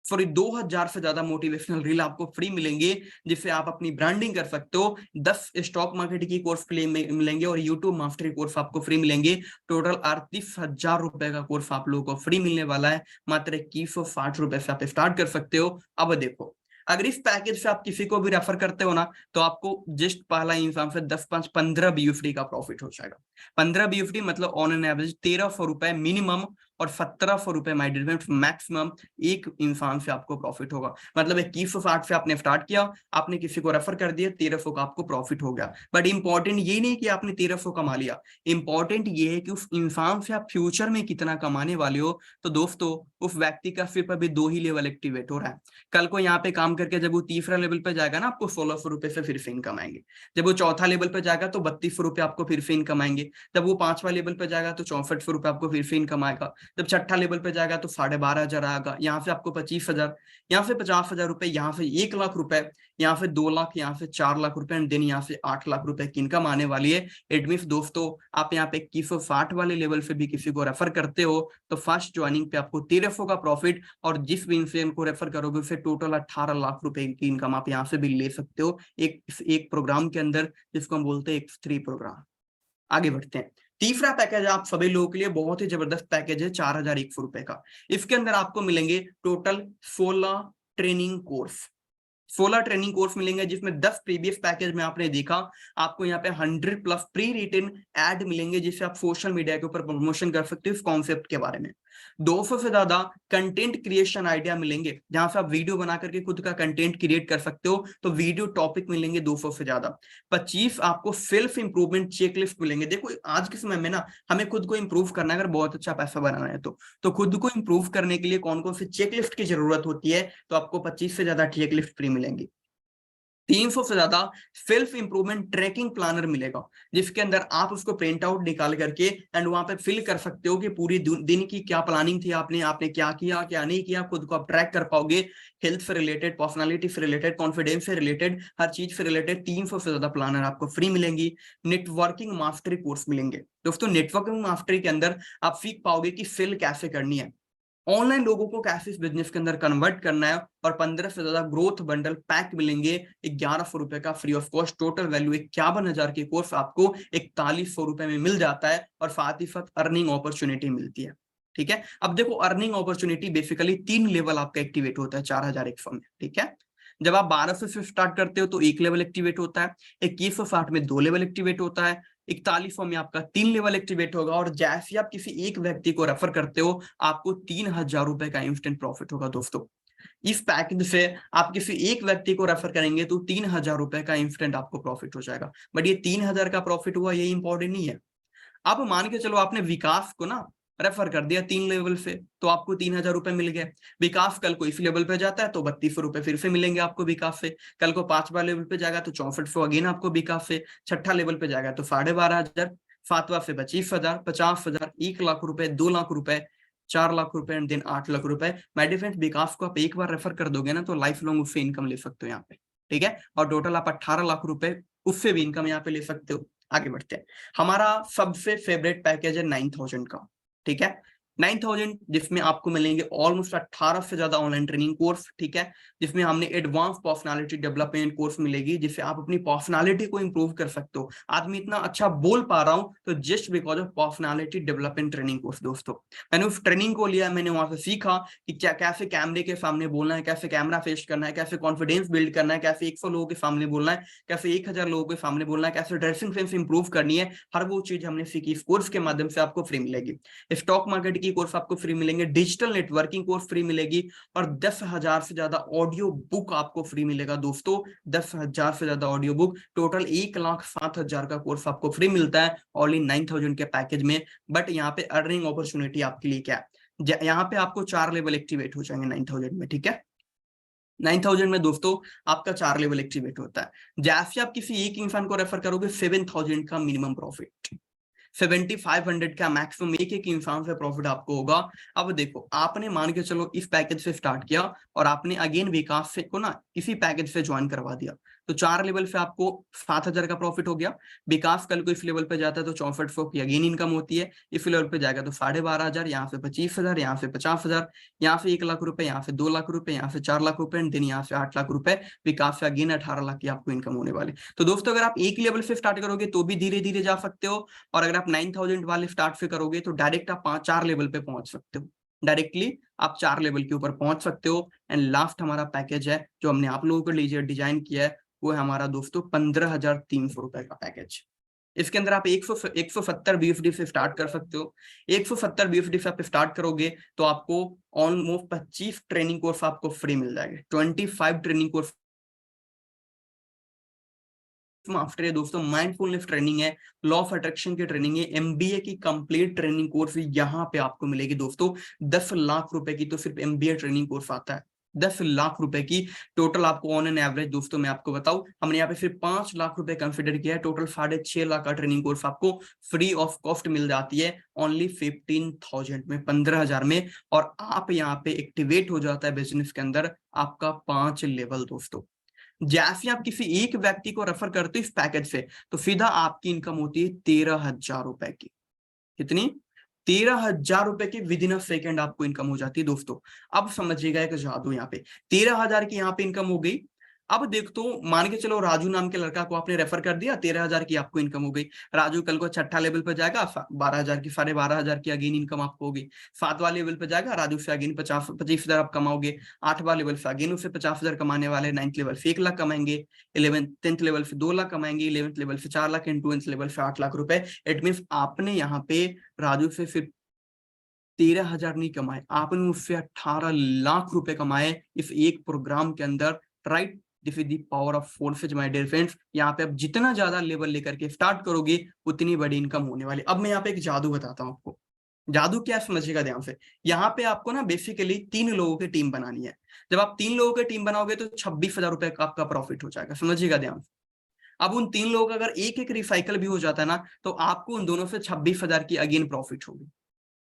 सॉरी 2000 से ज्यादा मोटिवेशनल रील आपको फ्री मिलेंगे जिससे आप अपनी ब्रांडिंग कर सकते हो। 10 स्टॉक मार्केट की कोर्स मिलेंगे और यूट्यूब मास्टरी कोर्स आपको फ्री मिलेंगे। टोटल 38,000 रुपए का कोर्स आप लोगों को फ्री मिलने वाला है, मात्र 2160 रुपए से आप स्टार्ट कर सकते हो। अब देखो अगर इस पैकेज से आप किसी को भी रेफर करते हो ना तो आपको जस्ट पहला इंसान से 10-15 BUSD का प्रॉफिट हो जाएगा। 15 BUSD मतलब ऑन एन एवरेज 1300 रुपए मिनिमम और 1700 रुपए मैक्सिमम एक इंसान से आपको प्रॉफिट होगा। मतलब 2160 से आपने स्टार्ट किया, आपने किसी को रेफर कर दिया, 1300 का आपको प्रॉफिट हो गया। बट इंपॉर्टेंट ये नहीं कि आपने 1300 कमा लिया, इंपॉर्टेंट ये है कि उस इंसान से आप फ्यूचर में कितना कमाने वाले हो। तो दोस्तों उस व्यक्ति का सिर्फ अभी 2 ही लेवल एक्टिवेट हो रहा है। कल को यहाँ पे काम करके जब वो तीसरा लेवल पे जाएगा ना, आपको 1600 रुपए से फिर से इनकम आएंगे। जब वो चौथा लेवल पे जाएगा तो 3200 रुपए आपको फिर से इनकम आएंगे। जब वो 5वां लेवल पे जाएगा तो 6400 रुपए आपको फिर से इनकम आएगा। जब 6ठा लेवल पे जाएगा तो 12,500 आएगा। यहाँ से आपको 25,000, यहाँ से 50,000 रुपए, यहाँ से 1 लाख रुपए, यहाँ से 2 लाख, यहाँ से 4 लाख रुपए एंड देन यहाँ से 8 लाख रुपए की इनकम आने वाली है। इट मींस दोस्तों आप यहाँ पे 2160 वाले लेवल से भी किसी को रेफर करते हो तो फर्स्ट ज्वाइनिंग पे आपको 1300 का प्रॉफिट और जिस भी इंसान को रेफर करोगे उसे टोटल 18 लाख रुपए की इनकम आप यहाँ से भी ले सकते हो एक प्रोग्राम के अंदर, जिसको हम बोलते हैं X3 प्रोग्राम। आगे बढ़ते हैं। तीसरा पैकेज आप सभी लोगों के लिए बहुत ही जबरदस्त पैकेज है 4100 रुपए का। इसके अंदर आपको मिलेंगे total 16 training course, 16 training course मिलेंगे जिसमें 10 प्रीवियस पैकेज में आपने देखा आपको यहाँ पे 100+ प्री रिटन एड मिलेंगे जिससे आप सोशल मीडिया के ऊपर प्रमोशन कर सकते हो इस कॉन्सेप्ट के बारे में। 200 से ज्यादा कंटेंट क्रिएशन आइडिया मिलेंगे जहां से आप वीडियो बना करके खुद का कंटेंट क्रिएट कर सकते हो, तो वीडियो टॉपिक मिलेंगे 200 से ज्यादा। 25 आपको सेल्फ इंप्रूवमेंट चेकलिस्ट मिलेंगे। देखो आज के समय में ना हमें खुद को इंप्रूव करना है, अगर बहुत अच्छा पैसा बनाना है तो खुद को इंप्रूव करने के लिए कौन कौन सी चेकलिस्ट की जरूरत होती है, तो आपको 25 से ज्यादा चेकलिस्ट फ्री मिलेंगी। 300 से ज्यादा सेल्फ इंप्रूवमेंट ट्रैकिंग प्लानर मिलेगा जिसके अंदर आप उसको प्रिंट आउट निकाल करके एंड वहां पे फिल कर सकते हो कि पूरी दिन की क्या प्लानिंग थी, आपने क्या किया क्या नहीं किया, खुद को आप ट्रैक कर पाओगे। हेल्थ से रिलेटेड, पर्सनालिटी से रिलेटेड, कॉन्फिडेंस से रिलेटेड, हर चीज से रिलेटेड 300 से ज्यादा प्लानर आपको फ्री मिलेंगी। नेटवर्किंग मास्टरी कोर्स मिलेंगे दोस्तों। नेटवर्किंग मास्टरी के अंदर आप सीख पाओगे कि सेल कैसे करनी है, ऑनलाइन लोगों को कैसे इस बिजनेस के अंदर कन्वर्ट करना है, और 15 से ज्यादा ग्रोथ बंडल पैक मिलेंगे 1100 रुपए का free of cost. Total value 51,000 की कोर्स आपको 4100 रुपए में मिल जाता है और साथ ही साथ अर्निंग अपॉर्चुनिटी मिलती है। ठीक है, अब देखो अर्निंग अपॉर्चुनिटी बेसिकली 3 लेवल आपका एक्टिवेट होता है 4100 में। ठीक है, जब आप 1200 से स्टार्ट करते हो तो 1 लेवल एक्टिवेट होता है, 2160 में 2 लेवल एक्टिवेट होता है, 4100 में आपका 3 लेवल एक्टिवेट होगा और जैसे आप किसी एक व्यक्ति को रेफर करते हो आपको 3000 रुपए का इंस्टेंट प्रॉफिट होगा दोस्तों। इस पैकेज से आप किसी एक व्यक्ति को रेफर करेंगे तो 3000 रुपए का इंस्टेंट आपको प्रॉफिट हो जाएगा। बट ये 3000 का प्रॉफिट हुआ ये इंपॉर्टेंट नहीं है। अब मान के चलो आपने विकास को ना रेफर कर दिया 3 लेवल से तो आपको 3000 रुपए मिल गए। विकास कल को इस लेवल पे जाता है तो 3200 रुपए फिर से मिलेंगे आपको विकास से। कल को 5वां लेवल पे जाएगा तो 6400 अगेन आपको विकास से। 6ठा लेवल पे जाएगा तो 12500, 7वां से 25000, 50000, 1 लाख रुपए, 2 लाख रुपए, 4 लाख रुपए एंड देन 8 लाख रुपए। माय डियर फ्रेंड्स, विकास को आप एक बार रेफर कर दोगे ना तो लाइफ लॉन्ग उससे इनकम ले सकते हो यहाँ पे, ठीक है। और टोटल आप 18 लाख रुपए उससे भी इनकम यहाँ पे ले सकते हो। आगे बढ़ते हैं। हमारा सबसे फेवरेट पैकेज है 9000 का, ठीक है। 9000 जिसमें आपको मिलेंगे ऑलमोस्ट 18 से ज्यादा ऑनलाइन ट्रेनिंग कोर्स, ठीक है, जिसमें हमने एडवांस पर्सनालिटी डेवलपमेंट कोर्स मिलेगी जिससे आप अपनी पर्सनालिटी को इंप्रूव कर सकते हो। आदमी इतना अच्छा बोल पा रहा हूं तो just because of personality development training course दोस्तों। मैंने उस ट्रेनिंग को लिया, मैंने वहां से सीखा कि क्या कैसे कैमरे के सामने बोलना है, कैसे कैमरा फेस करना है, कैसे कॉन्फिडेंस बिल्ड करना है, कैसे 100 लोगों के सामने बोलना है, कैसे 1000 लोगों के सामने बोलना है, कैसे ड्रेसिंग सेंस इंप्रूव करनी है। हर वो चीज हमने सीखी इस कोर्स के माध्यम से आपको फ्री मिलेगी। स्टॉक मार्केट की कोर्स आपको फ्री मिलेंगे, डिजिटल नेटवर्किंग कोर्स फ्री मिलेगी और 10,000 से ज्यादा ऑडियो बुक आपको फ्री मिलेगा दोस्तों। 10,000 से ज्यादा ऑडियो बुक, टोटल 1,07,000 का कोर्स आपको फ्री मिलता है ओनली 9000 के पैकेज में। बट यहाँ पे अर्निंग अपॉर्चुनिटी आपके लिए क्या है, यहाँ पे आपको 4 लेवल एक्टिवेट हो जाएंगे 9000 में, ठीक है। 9000 में दोस्तों आपका 4 लेवल एक्टिवेट होता है। जैसे आप किसी एक इंसान को रेफर करोगे 7000 का मिनिमम प्रॉफिट, 7500 का मैक्सिमम एक इंसान से प्रॉफिट आपको होगा। अब देखो आपने मान के चलो इस पैकेज से स्टार्ट किया और आपने अगेन विकास से को ना इसी पैकेज से ज्वाइन करवा दिया तो 4 लेवल से आपको 7000 का प्रॉफिट हो गया। विकास कल को इस लेवल पे जाता है तो 6400 की अगेन इनकम होती है। इस लेवल पे जाएगा तो 12,500, यहाँ से 25,000, यहाँ से 50,000, यहाँ से 1 लाख रुपए, यहाँ से 2 लाख रुपए, यहाँ से 4 लाख रुपए एंड देन यहाँ से 8 लाख रुपए। विकास से अगेन 18 लाख की आपको इनकम होने वाली। तो दोस्तों अगर आप एक लेवल से स्टार्ट करोगे तो भी धीरे धीरे जा सकते हो और अगर आप 9000 वाले स्टार्ट से करोगे तो डायरेक्ट आप 4 लेवल पे पहुंच सकते हो। डायरेक्टली आप 4 लेवल के ऊपर पहुंच सकते हो। एंड लास्ट हमारा पैकेज है जो हमने आप लोगों के लिए डिजाइन किया है वो है हमारा दोस्तों 15,300 रुपए का पैकेज। इसके अंदर आप 170 बीएफडी से स्टार्ट कर सकते हो। 170 बीएफडी से आप स्टार्ट करोगे तो आपको ऑलमोस्ट 25 ट्रेनिंग कोर्स आपको फ्री मिल जाएंगे। 25 ट्रेनिंग कोर्स आफ्टर दोस्तों माइंडफुलनेस ट्रेनिंग है, लॉ ऑफ अट्रैक्शन की ट्रेनिंग है, एमबीए की कंप्लीट ट्रेनिंग कोर्स यहाँ पे आपको मिलेगी दोस्तों। 10 लाख रुपए की तो सिर्फ एमबीए ट्रेनिंग कोर्स आता है। 10 लाख रुपए की टोटल आपको ऑन एन एवरेज दोस्तों मैं आपको बताऊं हमने यहाँ पे सिर्फ 5 लाख रुपए कंसिडर किया है। टोटल 6.5 लाख का ट्रेनिंग कोर्स आपको फ्री ऑफ कॉस्ट मिल जाती है ओनली 15,000 में, 15,000 में। और आप यहाँ पे एक्टिवेट हो जाता है बिजनेस के अंदर आपका 5 लेवल दोस्तों। जैसे आप किसी एक व्यक्ति को रेफर करते हो इस पैकेज से तो सीधा आपकी इनकम होती है 13,000 रुपए की। कितनी? 13,000 रुपए की विद इन अ सेकेंड आपको इनकम हो जाती है दोस्तों। अब समझिएगा एक जादू, यहाँ पे 13,000 की यहाँ पे इनकम हो गई। अब देख तो मान के चलो राजू नाम के लड़का को आपने रेफर कर दिया, 13,000 की आपको इनकम हो गई। राजू कल को 6ठा लेवल पे जाएगा 12,000 की, 12,500 की अगेन इनकम आपको होगी। 7वां लेवल पे जाएगा राजू से अगेन 25,000 आप कमाओगे। 8वां लेवल से अगेन उससे 50,000 कमाने वाले। 9th लेवल से 1 लाख कमाएंगे। 10th लेवल से 2 लाख कमाएंगे। 11th लेवल से 4 लाख एंड 12th लेवल से 8 लाख रुपए। इट मीन आपने यहाँ पे राजू से सिर्फ 13,000 नहीं कमाए, आपने उससे 18 लाख रुपए कमाए इस एक प्रोग्राम के अंदर, right. This is the power of Forsage my dear friends. यहाँ पे आप जितना ज्यादा लेवल लेकर के स्टार्ट करोगे उतनी बड़ी इनकम होने वाली। अब मैं यहाँ पे एक जादू बताता हूँ आपको। जादू क्या समझिएगा ध्यान से। यहाँ पे आपको ना बेसिकली 3 लोगों की टीम बनानी है। जब आप 3 लोगों की टीम बनाओगे तो 26,000 रुपए का आपका प्रॉफिट हो जाएगा, समझिएगा ध्यान से। अब उन 3 लोगों का अगर एक रिसाइकल भी हो जाता है ना तो आपको उन दोनों से 26,000 की अगेन प्रॉफिट होगी।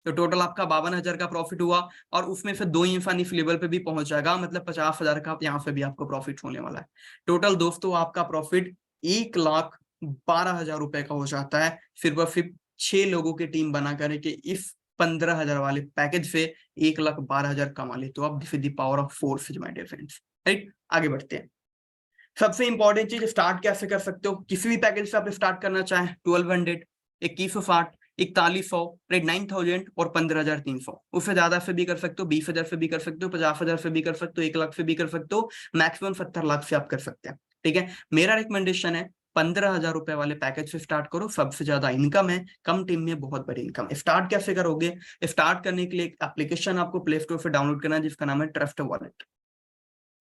तो टोटल आपका 52,000 का प्रॉफिट हुआ और उसमें से 2 इंसान इस लेवल पे भी पहुंच जाएगा, मतलब 50,000 का यहाँ से भी आपको प्रॉफिट होने वाला है। टोटल दोस्तों आपका प्रॉफिट 1,12,000 रुपए का हो जाता है सिर्फ 6 लोगों की टीम बना करके इस 15,000 वाले पैकेज से 1,12,000 कमा ले। तो अब this is the power of Forsage my dear friends, right. आगे बढ़ते हैं। सबसे इंपॉर्टेंट चीज, स्टार्ट कैसे कर सकते हो। किसी भी पैकेज से आप स्टार्ट करना चाहें 1200, 2160, 4100, 9,000 और 15,300। उससे ज्यादा से भी कर सकते हो, 20,000 से भी कर सकते हो, 50,000 से भी कर सकते हो, 1 लाख से भी कर सकते हो, मैक्सिमम 70 लाख से आप कर सकते हैं, ठीक है। मेरा रिकमेंडेशन है 15,000 रुपए वाले पैकेज से स्टार्ट करो, सबसे ज्यादा इनकम है, कम टीम में बहुत बड़ी इनकम। स्टार्ट कैसे करोगे? स्टार्ट करने के लिए एक एप्लीकेशन आपको प्ले स्टोर से डाउनलोड करना है जिसका नाम है ट्रस्ट वॉलेट।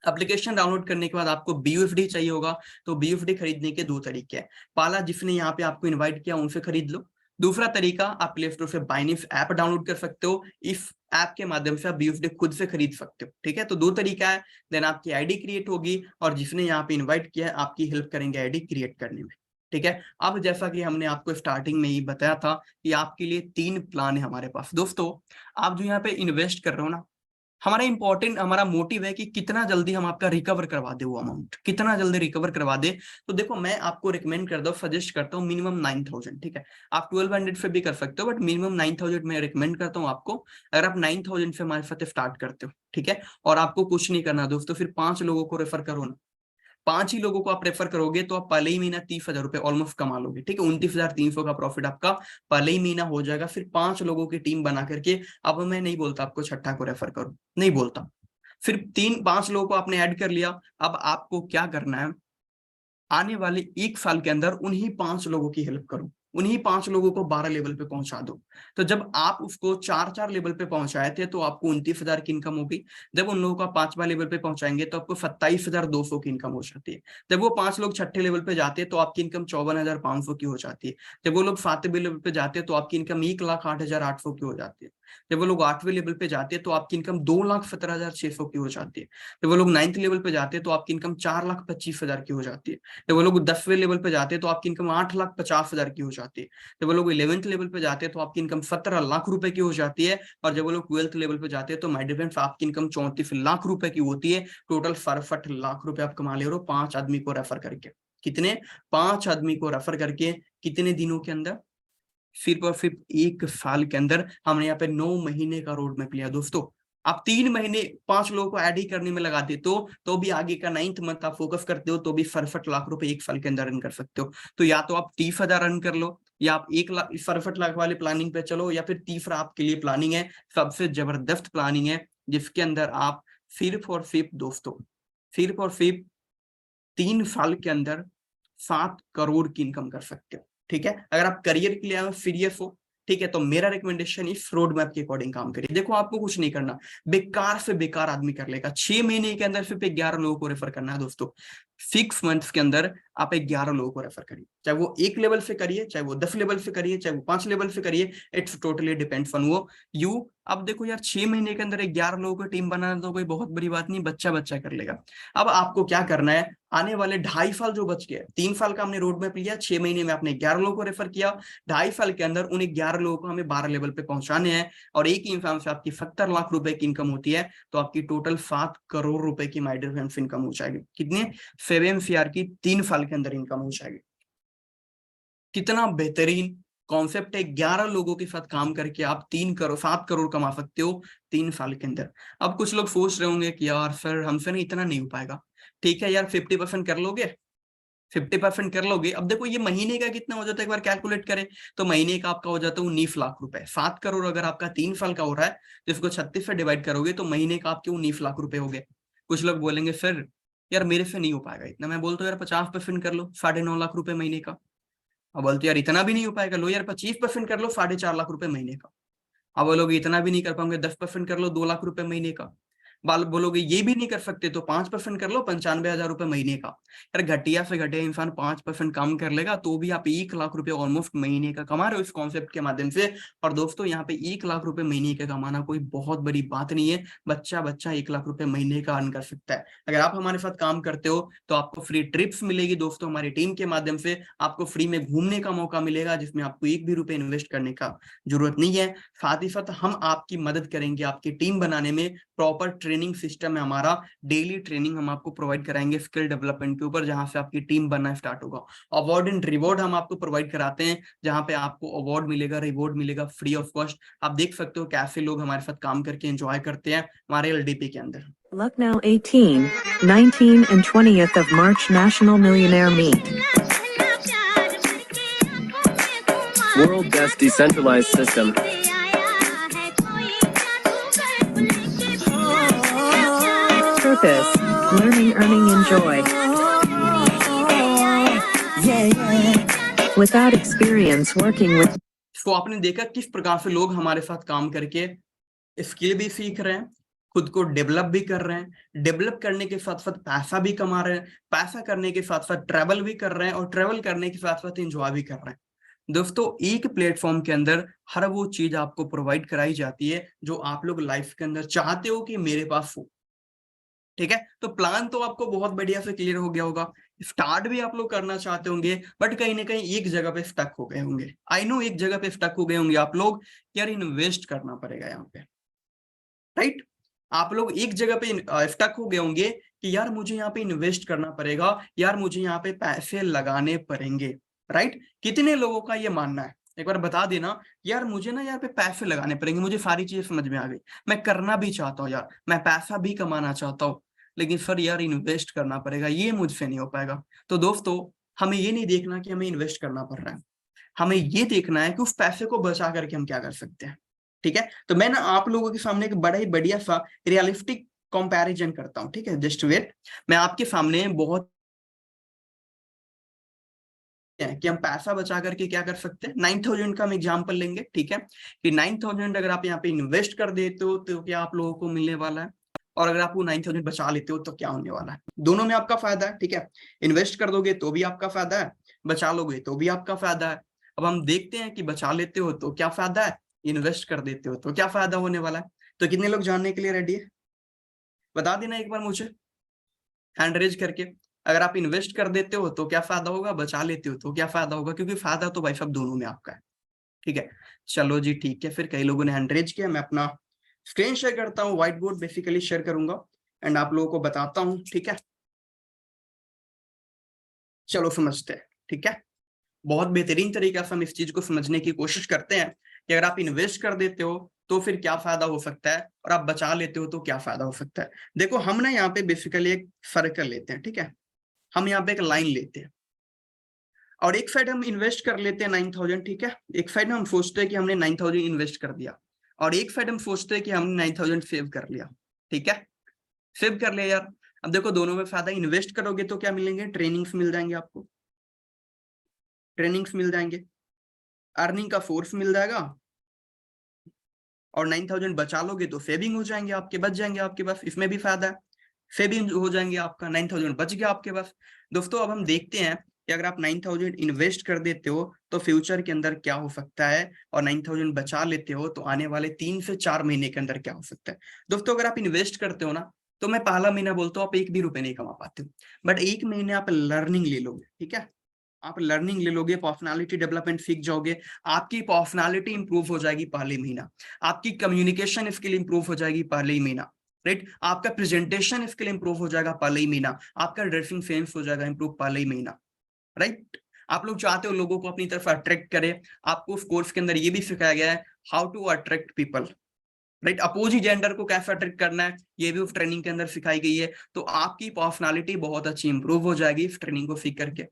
एप्लीकेशन डाउनलोड करने के बाद आपको BUSD चाहिए होगा, तो BUSD खरीदने के 2 तरीके हैं। पहला, जिसने यहाँ पे आपको इनवाइट किया उनसे खरीद लो। दूसरा तरीका, आप प्ले स्टोर से बाइनिफ ऐप डाउनलोड कर सकते हो, इस ऐप के माध्यम से आप BUSD खुद से खरीद सकते हो। ठीक है, तो 2 तरीका है। देन आपकी आईडी क्रिएट होगी और जिसने यहाँ पे इन्वाइट किया है आपकी हेल्प करेंगे आईडी क्रिएट करने में। ठीक है, अब जैसा कि हमने आपको स्टार्टिंग में ही बताया था कि आपके लिए 3 प्लान है हमारे पास। दोस्तों, आप जो यहाँ पे इन्वेस्ट कर रहे हो ना, हमारा मोटिव है कि कितना जल्दी हम आपका रिकवर करवा दे, वो अमाउंट कितना जल्दी रिकवर करवा दे। तो देखो, मैं आपको रिकमेंड करता हूँ, सजेस्ट करता हूँ मिनिमम 9,000। ठीक है, आप 1200 से भी कर सकते हो, बट मिनिमम 9,000 मैं रिकमेंड करता हूँ आपको। अगर आप 9,000 से हमारे साथ स्टार्ट करते हो, ठीक है, और आपको कुछ नहीं करना दोस्तों, फिर 5 लोगों को रेफर करो ना। 5 ही लोगों को आप रेफर करोगे तो आप पहले ही महीना 30,000 रुपए ऑलमोस्ट कमा लोगे। ठीक है, 29,300 का प्रॉफिट आपका पहले ही महीना हो जाएगा। फिर 5 लोगों की टीम बना करके, अब मैं नहीं बोलता आपको छठा को रेफर करो, नहीं बोलता। फिर 3-5 लोगों को आपने ऐड कर लिया। अब आपको क्या करना है, आने वाले 1 साल के अंदर उन्हीं 5 लोगों की हेल्प करो, उन्हीं 5 लोगों को 12 लेवल पे पहुंचा दो। तो जब आप उसको 4-4 लेवल पे पहुंचाए थे तो आपको 29,000 की इनकम होगी। जब उन लोगों को 5वां लेवल पे पहुंचाएंगे तो आपको 27,200 की इनकम हो जाती है। जब वो 5 लोग छठे लेवल पे जाते हैं तो आपकी इनकम 54,500 की हो जाती है। जब वो लोग 7वें लेवल पे जाते हैं तो आपकी इनकम 1,08,800 की हो जाती है। जब वो लोग 8वें लेवल पे जाते हैं तो आपकी इनकम 2,17,600 की हो जाती है। जब वो लोग 9th लेवल पे जाते हैं तो आपकी इनकम 4,25,000 की हो जाती है। जब वो लोग 10वें लेवल पे जाते हैं तो आपकी इनकम 8,50,000 की हो जाती है। जब वो लोग 11th लेवल पे जाते हैं तो आपकी इनकम 17 लाख रुपए की हो जाती है। और जब वो लोग 12th लेवल पे जाते हैं तो माय डियर फ्रेंड्स आपकी इनकम 34 लाख रुपए की होती है। टोटल 67 लाख रुपए आप कमा ले रहे हो 5 आदमी को रेफर करके। कितने? 5 आदमी को रेफर करके। कितने दिनों के अंदर? सिर्फ और सिर्फ 1 साल के अंदर। हमने यहाँ पे 9 महीने का रोड मैप लिया दोस्तों। आप 3 महीने 5 लोगों को ऐड ही करने में लगा देते हो तो भी आगे का 9th मंथ आप फोकस करते हो तो भी 67 लाख रुपए 1 साल के अंदर रन कर सकते हो। तो या तो आप 30,000 रन कर लो, या आप 67 लाख वाले प्लानिंग पे चलो, या फिर तीसरा आपके लिए प्लानिंग है, सबसे जबरदस्त प्लानिंग है, जिसके अंदर आप सिर्फ और सिर्फ दोस्तों, सिर्फ और सिर्फ 3 साल के अंदर 7 करोड़ की इनकम कर सकते हो। ठीक है, अगर आप करियर के लिए सीरियस हो, ठीक है, तो मेरा रिकमेंडेशन इस रोड मैप के अकॉर्डिंग काम करिए। देखो, आपको कुछ नहीं करना, बेकार से बेकार आदमी कर लेगा। 6 महीने के अंदर सिर्फ 11 लोगों को रेफर करना है दोस्तों। 6 मंथ्स के अंदर आप 11 लोगों को रेफर करिए, चाहे वो 1 लेवल से करिए, चाहे वो 10 लेवल से करिए, चाहे वो 5 लेवल से करिए। इट्स टोटली डिपेंड्स ऑन वो यू। अब देखो यार, 6 महीने के अंदर 11 लोगों की टीम बनाना तो कोई बहुत बड़ी बात नहीं, बच्चा बच्चा कर लेगा। अब आपको क्या करना है, आने वाले 2.5 साल जो बच गए, 3 साल का हमने रोड मैप लिया, 6 महीने में आपने 11 लोगों को रेफर किया, 2.5 साल के अंदर उन 11 लोगों को हमें 12 लेवल पे पहुंचाने हैं, और एक इंसान से आपकी 70 लाख रुपए की इनकम होती है, तो आपकी टोटल 7 करोड़ रुपए की माय डियर फ्रेंड्स इनकम हो जाएगी। कितने? 7 CR की 3 साल के अंदर इनकम हो जाएगी। कितना बेहतरीन कॉन्सेप्ट है। 11 लोगों के साथ काम करके आप 7 करोड़ कमा सकते हो 3 साल के अंदर। अब कुछ लोग सोच रहे होंगे कि यार सर हमसे ना इतना नहीं हो पाएगा। ठीक है यार, 50% कर लोगे, 50% कर लोगे। अब देखो ये महीने का कितना हो जाता है, एक बार कैलकुलेट करें तो महीने का आपका हो जाता है 19 लाख रुपए। 7 करोड़ अगर आपका 3 साल का हो रहा है, जिसको 36 से डिवाइड करोगे तो महीने का आपके 19 लाख रुपए हो गए। कुछ लोग बोलेंगे सर यार मेरे से नहीं हो पाएगा इतना। मैं बोलता हूँ यार 50% कर लो, 9.5 लाख रुपए महीने का। अब बोलते यार इतना भी नहीं हो पाएगा, लो यार 25% कर लो, 4.5 लाख रुपए महीने का। अब बोलोगे इतना भी नहीं कर पाऊंगे, 10% कर लो, 2 लाख रुपए महीने का। बोलोगे ये भी नहीं कर सकते तो 5% कर लो, 95,000 रुपए महीने का। यार घटिया से घटिया इंसान 5% काम कर लेगा तो भी आप 1 लाख रुपए ऑलमोस्ट महीने का कमा रहे हो इस कॉन्सेप्ट के माध्यम से। और दोस्तों यहाँ पे 1 लाख रुपए महीने का कमाना कोई बहुत बड़ी बात नहीं है। बच्चा 1 लाख रुपए महीने का अर्न कर सकता है। अगर आप हमारे साथ काम करते हो तो आपको फ्री ट्रिप्स मिलेगी दोस्तों हमारी टीम के माध्यम से। आपको फ्री में घूमने का मौका मिलेगा जिसमें आपको 1 भी रुपए इन्वेस्ट करने का जरूरत नहीं है। साथ ही साथ हम आपकी मदद करेंगे आपकी टीम बनाने में। प्रॉपर ट्रेनिंग सिस्टम है हमारा, डेली ट्रेनिंग हम आपको प्रोवाइड कराएंगे स्किल डेवलपमेंट के ऊपर, जहां से आपकी टीम बनना स्टार्ट होगा। अवार्ड एंड रिवॉर्ड हम आपको प्रोवाइड कराते हैं, जहां पे आपको अवार्ड मिलेगा, रिवॉर्ड मिलेगा फ्री ऑफ कॉस्ट। आप देख सकते हो कैसे लोग हमारे साथ काम करके एंजॉय करते हैं हमारे LDP के अंदर। Lucknow 18, 19 and 20th of March National Millionaire Meet. World Best Decentralized System. Purpose, learning, earning, enjoy. Yeah, without experience working with तो आपने देखा किस प्रकार से लोग हमारे साथ काम करके स्किल भी सीख रहे हैं, खुद को डेवलप भी कर रहे हैं, डेवलप करने के साथ साथ पैसा भी कमा रहे हैं, पैसा करने के साथ साथ ट्रैवल भी कर रहे हैं और ट्रैवल करने के साथ साथ एंजॉय भी कर रहे हैं। दोस्तों एक प्लेटफॉर्म के अंदर हर वो चीज आपको प्रोवाइड कराई जाती है जो आप लोग लाइफ के अंदर चाहते हो कि मेरे पास हो। ठीक है, तो प्लान तो आपको बहुत बढ़िया से क्लियर हो गया होगा, स्टार्ट भी आप लोग करना चाहते होंगे, बट कहीं ना कहीं एक जगह पे स्टक हो गए होंगे। आई नो एक जगह पे स्टक हो गए होंगे आप लोग, यार इन्वेस्ट करना पड़ेगा यहाँ पे, राइट। आप लोग एक जगह पे स्टक हो गए होंगे कि यार मुझे यहाँ पे इन्वेस्ट करना पड़ेगा, यार मुझे यहाँ पे पैसे लगाने पड़ेंगे, राइट। कितने लोगों का ये मानना है, एक बार बता देना, यार मुझे ना यहाँ पे पैसे लगाने पड़ेंगे, मुझे सारी चीजें समझ में आ गई, मैं करना भी चाहता हूँ यार, मैं पैसा भी कमाना चाहता हूँ, लेकिन सर यार इन्वेस्ट करना पड़ेगा, ये मुझसे नहीं हो पाएगा। तो दोस्तों हमें ये नहीं देखना कि हमें इन्वेस्ट करना पड़ रहा है, हमें ये देखना है कि उस पैसे को बचा करके हम क्या कर सकते हैं। ठीक है, तो मैं ना आप लोगों के सामने एक बड़ा ही बढ़िया सा रियलिस्टिक कंपैरिजन करता हूं। ठीक है, जस्ट वेट, मैं आपके सामने बहुत कि हम पैसा बचा करके क्या कर सकते हैं। 9000 का हम एग्जांपल लेंगे, ठीक है, कि 9000 अगर आप यहाँ पे इन्वेस्ट कर देते हो तो क्या आप लोगों को मिलने वाला है, और अगर आप वो 9000 बचा लेते हो तो क्या होने वाला है। दोनों में आपका फायदा है। ठीक है, इन्वेस्ट कर दोगे तो भी आपका फायदा है, बचा लोगे तो भी आपका फायदा है। अब हम देखते हैं कि बचा लेते हो तो क्या फायदा है, इन्वेस्ट कर देते हो तो क्या फायदा होने वाला है। तो कितने लोग जानने के लिए रेडी है, बता देना एक बार मुझे हैंड रेज करके। अगर आप इन्वेस्ट कर देते हो तो क्या फायदा होगा, बचा लेते हो तो क्या फायदा होगा, क्योंकि फायदा तो भाई साहब दोनों में आपका है। ठीक है, चलो जी ठीक है, फिर कई लोगों ने हैंड रेज किया। मैं अपना स्क्रीन शेयर करता हूँ, व्हाइट बोर्ड बेसिकली शेयर करूंगा एंड आप लोगों को बताता हूँ। ठीक है, चलो समझते हैं। ठीक है, बहुत बेहतरीन तरीके से हम इस चीज को समझने की कोशिश करते हैं कि अगर आप इन्वेस्ट कर देते हो तो फिर क्या फायदा हो सकता है, और आप बचा लेते हो तो क्या फायदा हो सकता है। देखो हम ना यहाँ पे बेसिकली एक सर्कल लेते हैं। ठीक है, हम यहाँ पे एक लाइन लेते हैं और एक साइड हम इन्वेस्ट कर लेते हैं 9000। ठीक है, एक साइड हम सोचते हैं कि हमने 9000 इन्वेस्ट कर दिया, और एक साइड हम सोचते हैं कि हमने 9000 सेव कर लिया। ठीक है, सेव कर लिया यार। अब देखो दोनों में फायदा, इन्वेस्ट करोगे तो क्या मिलेंगे, ट्रेनिंग्स मिल जाएंगे आपको, ट्रेनिंग्स मिल जाएंगे, अर्निंग का सोर्स मिल जाएगा, और 9000 बचा लोगे तो सेविंग हो जाएंगे आपके, बच जाएंगे आपके पास, इसमें भी फायदा है, सेविंग हो जाएंगे आपका, 9000 बच गया आपके पास। दोस्तों अब हम देखते हैं कि अगर आप 9000 इन्वेस्ट कर देते हो तो फ्यूचर के अंदर क्या हो सकता है, और 9000 बचा लेते हो तो आने वाले 3 से 4 महीने के अंदर क्या हो सकता है। दोस्तों अगर आप इन्वेस्ट करते हो ना, तो मैं पहला महीना बोलता हूँ आप एक भी रुपए नहीं कमा पाते हो, बट एक महीने आप लर्निंग ले लोगे। ठीक है, आप लर्निंग ले लोगे, पर्सनालिटी डेवलपमेंट सीख जाओगे, आपकी पर्सनालिटी इंप्रूव हो जाएगी पहले महीना, आपकी कम्युनिकेशन स्किल इंप्रूव हो जाएगी पहले ही महीना, राइट, आपका प्रेजेंटेशन स्किल इंप्रूव हो जाएगा पहले ही महीना, आपका ड्रेसिंग सेंस हो जाएगा इंप्रूव पहले ही महीना, राइट। आप लोग चाहते हो लोगों को अपनी तरफ अट्रैक्ट करे, आपको उस कोर्स के अंदर ये भी सिखाया गया है how to attract people, right, opposite gender को कैसे अट्रैक्ट करना है ये भी उस ट्रेनिंग के अंदर सिखाई गई है। तो आपकी पर्सनालिटी बहुत अच्छी इंप्रूव हो जाएगी इस ट्रेनिंग को सीख करके।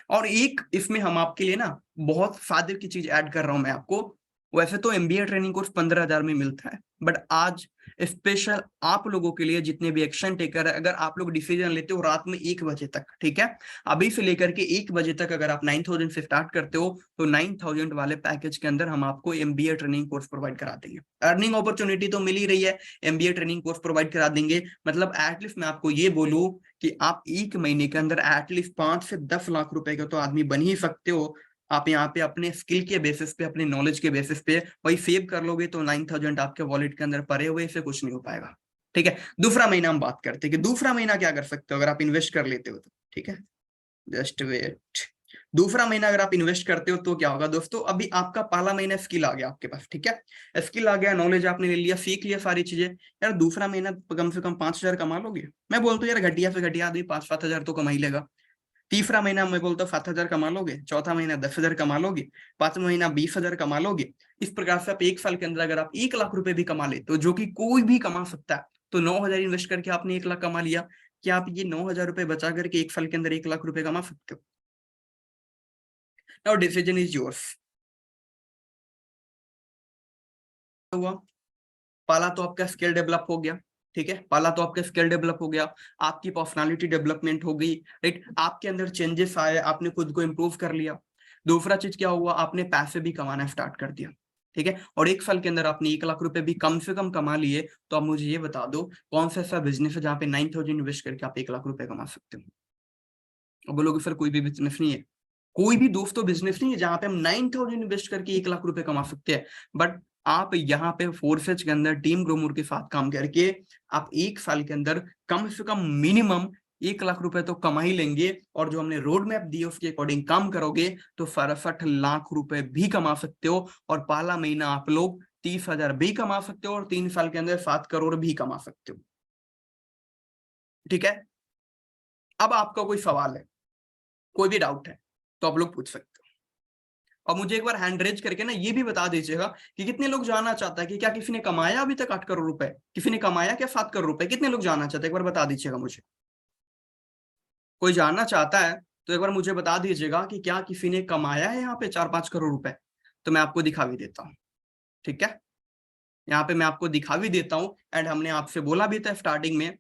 और एक इसमें हम आपके लिए ना बहुत फायदे की चीज ऐड कर रहा हूं मैं आपको। वैसे तो एमबीए ट्रेनिंग कोर्स 15,000 में मिलता है, बट आज स्पेशल आप लोगों के लिए जितने भी एक्शन टेकर है, अगर आप लोग डिसीजन लेते हो रात में 1 बजे तक, ठीक है, अभी से लेकर के 1 बजे तक अगर आप 9000 से स्टार्ट करते हो तो 9000 वाले पैकेज के अंदर हम आपको एमबीए ट्रेनिंग कोर्स प्रोवाइड करा देंगे। अर्निंग अपॉर्चुनिटी तो मिल ही रही है, एमबीए ट्रेनिंग कोर्स प्रोवाइड करा देंगे, मतलब एटलीस्ट मैं आपको ये बोलूं कि आप 1 महीने के अंदर एटलीस्ट 5 से 10 लाख रुपए का तो आदमी बन ही सकते हो। आप यहाँ पे अपने स्किल के बेसिस पे, अपने नॉलेज के बेसिस पे वही सेव कर लोगे तो 9000 आपके वॉलेट के अंदर पड़े हुए से कुछ नहीं हो पाएगा। ठीक है, दूसरा महीना हम बात करते हैं कि दूसरा महीना क्या कर सकते हो अगर आप इन्वेस्ट कर लेते हो तो। ठीक है, जस्ट वेट, दूसरा महीना अगर आप इन्वेस्ट करते हो तो क्या होगा दोस्तों, अभी आपका पहला महीना स्किल आ गया आपके पास, ठीक है, स्किल आ गया, नॉलेज आपने ले लिया, सीख लिया सारी चीजें, यार दूसरा महीना कम से कम 5000 कमा लोगे। मैं बोलता हूँ यार घटिया से घटिया आदमी 5-7 हजार तो कमा ही लेगा। तीसरा महीना मैं बोलता हूँ 7,000 कमा लोगे, चौथा महीना 10,000 कमा लोगे, पांचवा महीना 20,000 कमा लोगे। इस प्रकार से आप 1 साल के अंदर अगर आप 1 लाख रुपए भी कमा लेते हो, जो कि कोई भी कमा सकता है, तो 9,000 इन्वेस्ट करके आपने 1 लाख कमा लिया। क्या आप ये 9,000 रुपए बचा करके 1 साल के अंदर 1 लाख रुपए कमा सकते हो? Now decision is yours. हुआ पहला तो आपका स्किल डेवलप हो गया, ठीक है, पहला तो आपका स्किल डेवलप हो गया, आपकी पर्सनालिटी डेवलपमेंट हो गई, राइट, आपके अंदर चेंजेस आए, आपने खुद को इंप्रूव कर लिया। दूसरा चीज क्या हुआ, आपने पैसे भी कमाना स्टार्ट कर दिया, ठीक है। और 1 साल के अंदर आपने 1 लाख रुपए भी कम से कम कमा लिए। तो आप मुझे ये बता दो कौन सा ऐसा बिजनेस है जहाँ पे 9,000 इन्वेस्ट करके आप 1 लाख रुपए कमा सकते हो। और बोलोगे सर कोई भी बिजनेस नहीं है, कोई भी दोस्तों बिजनेस नहीं है जहां पे हम 9,000 इन्वेस्ट करके 1 लाख रुपए कमा सकते हैं। बट आप यहाँ पे फोर्सेज के अंदर टीम ग्रोमोर के साथ काम करके आप 1 साल के अंदर कम से कम मिनिमम 1 लाख रुपए तो कमा ही लेंगे। और जो हमने रोड मैप दी उसके अकॉर्डिंग काम करोगे तो 67 लाख रुपए भी कमा सकते हो। और पहला महीना आप लोग 30,000 भी कमा सकते हो और 3 साल के अंदर 7 करोड़ भी कमा सकते हो, ठीक है। अब आपका कोई सवाल है, कोई भी डाउट है तो आप लोग पूछ सकते हो। और मुझे एक बार हैंड रेज करके ना ये भी बता दीजिएगा कि कितने लोग जानना चाहता है कि क्या किसी ने कमाया अभी तक 8 करोड़ रुपए, किसी ने कमाया क्या 7 करोड़ रुपए, कितने लोग जानना चाहते हैं, एक बार बता दीजिएगा मुझे। कोई जानना चाहता है तो एक बार मुझे बता दीजिएगा कि क्या किसी ने कमाया है यहाँ पे 4-5 करोड़ रुपए। तो मैं आपको दिखा भी देता हूँ, ठीक है। यहाँ पे मैं आपको दिखा भी देता हूँ। एंड हमने आपसे बोला भी था स्टार्टिंग में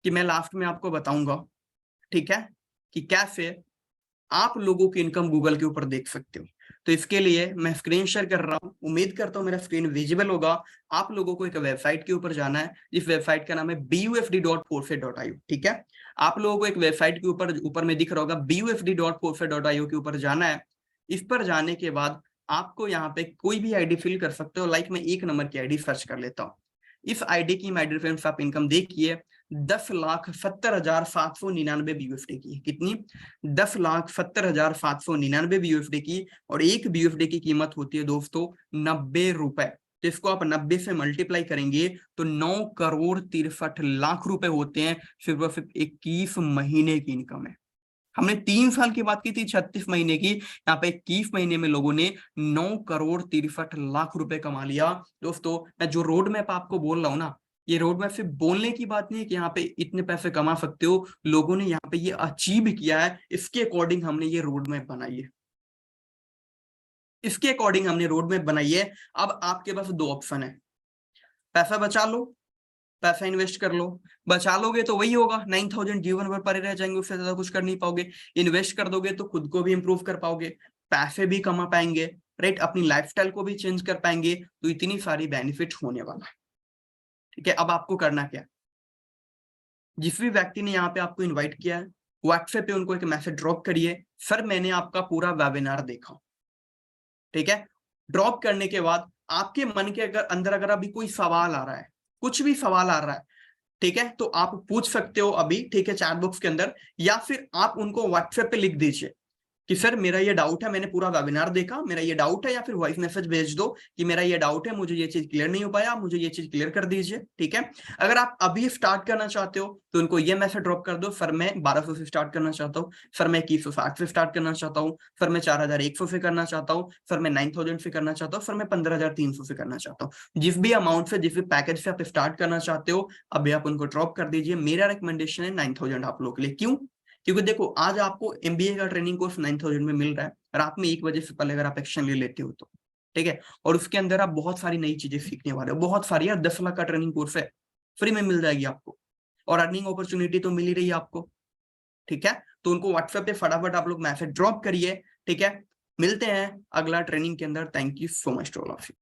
कि मैं लास्ट में आपको बताऊंगा, ठीक है, कि कैसे आप लोगों की इनकम गूगल के ऊपर देख सकते हो। तो इसके लिए मैं स्क्रीन शेयर कर रहा हूं, उम्मीद करता हूं मेरा स्क्रीन विजिबल होगा। आप लोगों को एक वेबसाइट के ऊपर जाना है, जिस वेबसाइट का नाम है bufd.forfeit.io, ठीक है। आप लोगों को एक वेबसाइट के ऊपर में दिख रहा होगा bufd.forfeit.io के ऊपर जाना है। इस पर जाने के बाद आपको यहाँ पे कोई भी आईडी फिल कर सकते हो। लाइक मैं 1 नंबर की आईडी सर्च कर लेता हूँ। इस आईडी की माय डियर फ्रेंड्स आप इनकम देखिए 10,70,799 BUSD की। कितनी? 10,70,799 BUSD की। और एक BUSD की कीमत होती है दोस्तों 90 रुपए। तो इसको आप 90 से मल्टीप्लाई करेंगे तो 9 करोड़ 63 लाख रुपए होते हैं। सिर्फ और सिर्फ 21 महीने की इनकम है। हमने 3 साल की बात की थी, 36 महीने की। यहाँ पे 21 महीने में लोगों ने 9 करोड़ 63 लाख रुपए कमा लिया। दोस्तों मैं जो रोड मैप आपको बोल रहा हूँ ना, ये रोड मैप सिर्फ बोलने की बात नहीं है कि यहाँ पे इतने पैसे कमा सकते हो। लोगों ने यहाँ पे ये अचीव किया है, इसके अकॉर्डिंग हमने ये रोड मैप बनाई है, इसके अकॉर्डिंग हमने रोड मैप बनाई है। अब आपके पास 2 ऑप्शन है, पैसा बचा लो, पैसा इन्वेस्ट कर लो। बचा लोगे तो वही होगा 9,000 जीवन भर पड़े रह जाएंगे, उससे ज्यादा कुछ कर नहीं पाओगे। इन्वेस्ट कर दोगे तो खुद को भी इंप्रूव कर पाओगे, पैसे भी कमा पाएंगे, राइट, अपनी लाइफस्टाइल को भी चेंज कर पाएंगे। तो इतनी सारी बेनिफिट होने वाला है, ठीक है। अब आपको करना क्या, जिस भी व्यक्ति ने यहाँ पे आपको इन्वाइट किया है व्हाट्सएप पे उनको एक मैसेज ड्रॉप करिए, सर मैंने आपका पूरा वेबिनार देखा, ठीक है। ड्रॉप करने के बाद आपके मन के अंदर अगर अभी कोई सवाल आ रहा है, कुछ भी सवाल आ रहा है, ठीक है, तो आप पूछ सकते हो अभी, ठीक है, चैट बॉक्स के अंदर। या फिर आप उनको व्हाट्सएप पे लिख दीजिए कि सर मेरा ये डाउट है, मैंने पूरा वेबिनार देखा, मेरा ये डाउट है। या फिर वॉइस मैसेज भेज दो कि मेरा ये डाउट है, मुझे ये चीज क्लियर नहीं हो पाया, मुझे ये चीज क्लियर कर दीजिए, ठीक है। अगर आप अभी स्टार्ट करना चाहते हो तो उनको ये मैसेज ड्रॉप कर दो, सर मैं 1200 से स्टार्ट करना चाहता हूँ, सर मैं 2160 से स्टार्ट करना चाहता हूँ, सर मैं 4100 से करना चाहता हूँ, सर मैं 9,000 से करना चाहता हूँ, सर मैं 15,300 से करना चाहता हूँ। जिस भी अमाउंट से, जिस भी पैकेज से आप स्टार्ट करना चाहते हो अभी आप उनको ड्रॉप कर दीजिए। मेरा रिकमेंडेशन है 9,000 आप लोगों के लिए। क्यों? क्योंकि देखो आज आपको MBA का ट्रेनिंग कोर्स 9,000 में मिल रहा है, रात में 1 बजे से पहले अगर आप एक्शन ले लेते हो तो, ठीक है। और उसके अंदर आप बहुत सारी नई चीजें सीखने वाले हो, बहुत सारी। यार 10 लाख का ट्रेनिंग कोर्स है, फ्री में मिल जाएगी आपको, और अर्निंग अपॉर्चुनिटी तो मिल ही रही है आपको, ठीक है। तो उनको व्हाट्सएप पे फटाफट आप लोग मैसेज ड्रॉप करिए, ठीक है। मिलते हैं अगला ट्रेनिंग के अंदर। Thank you so much to all of you.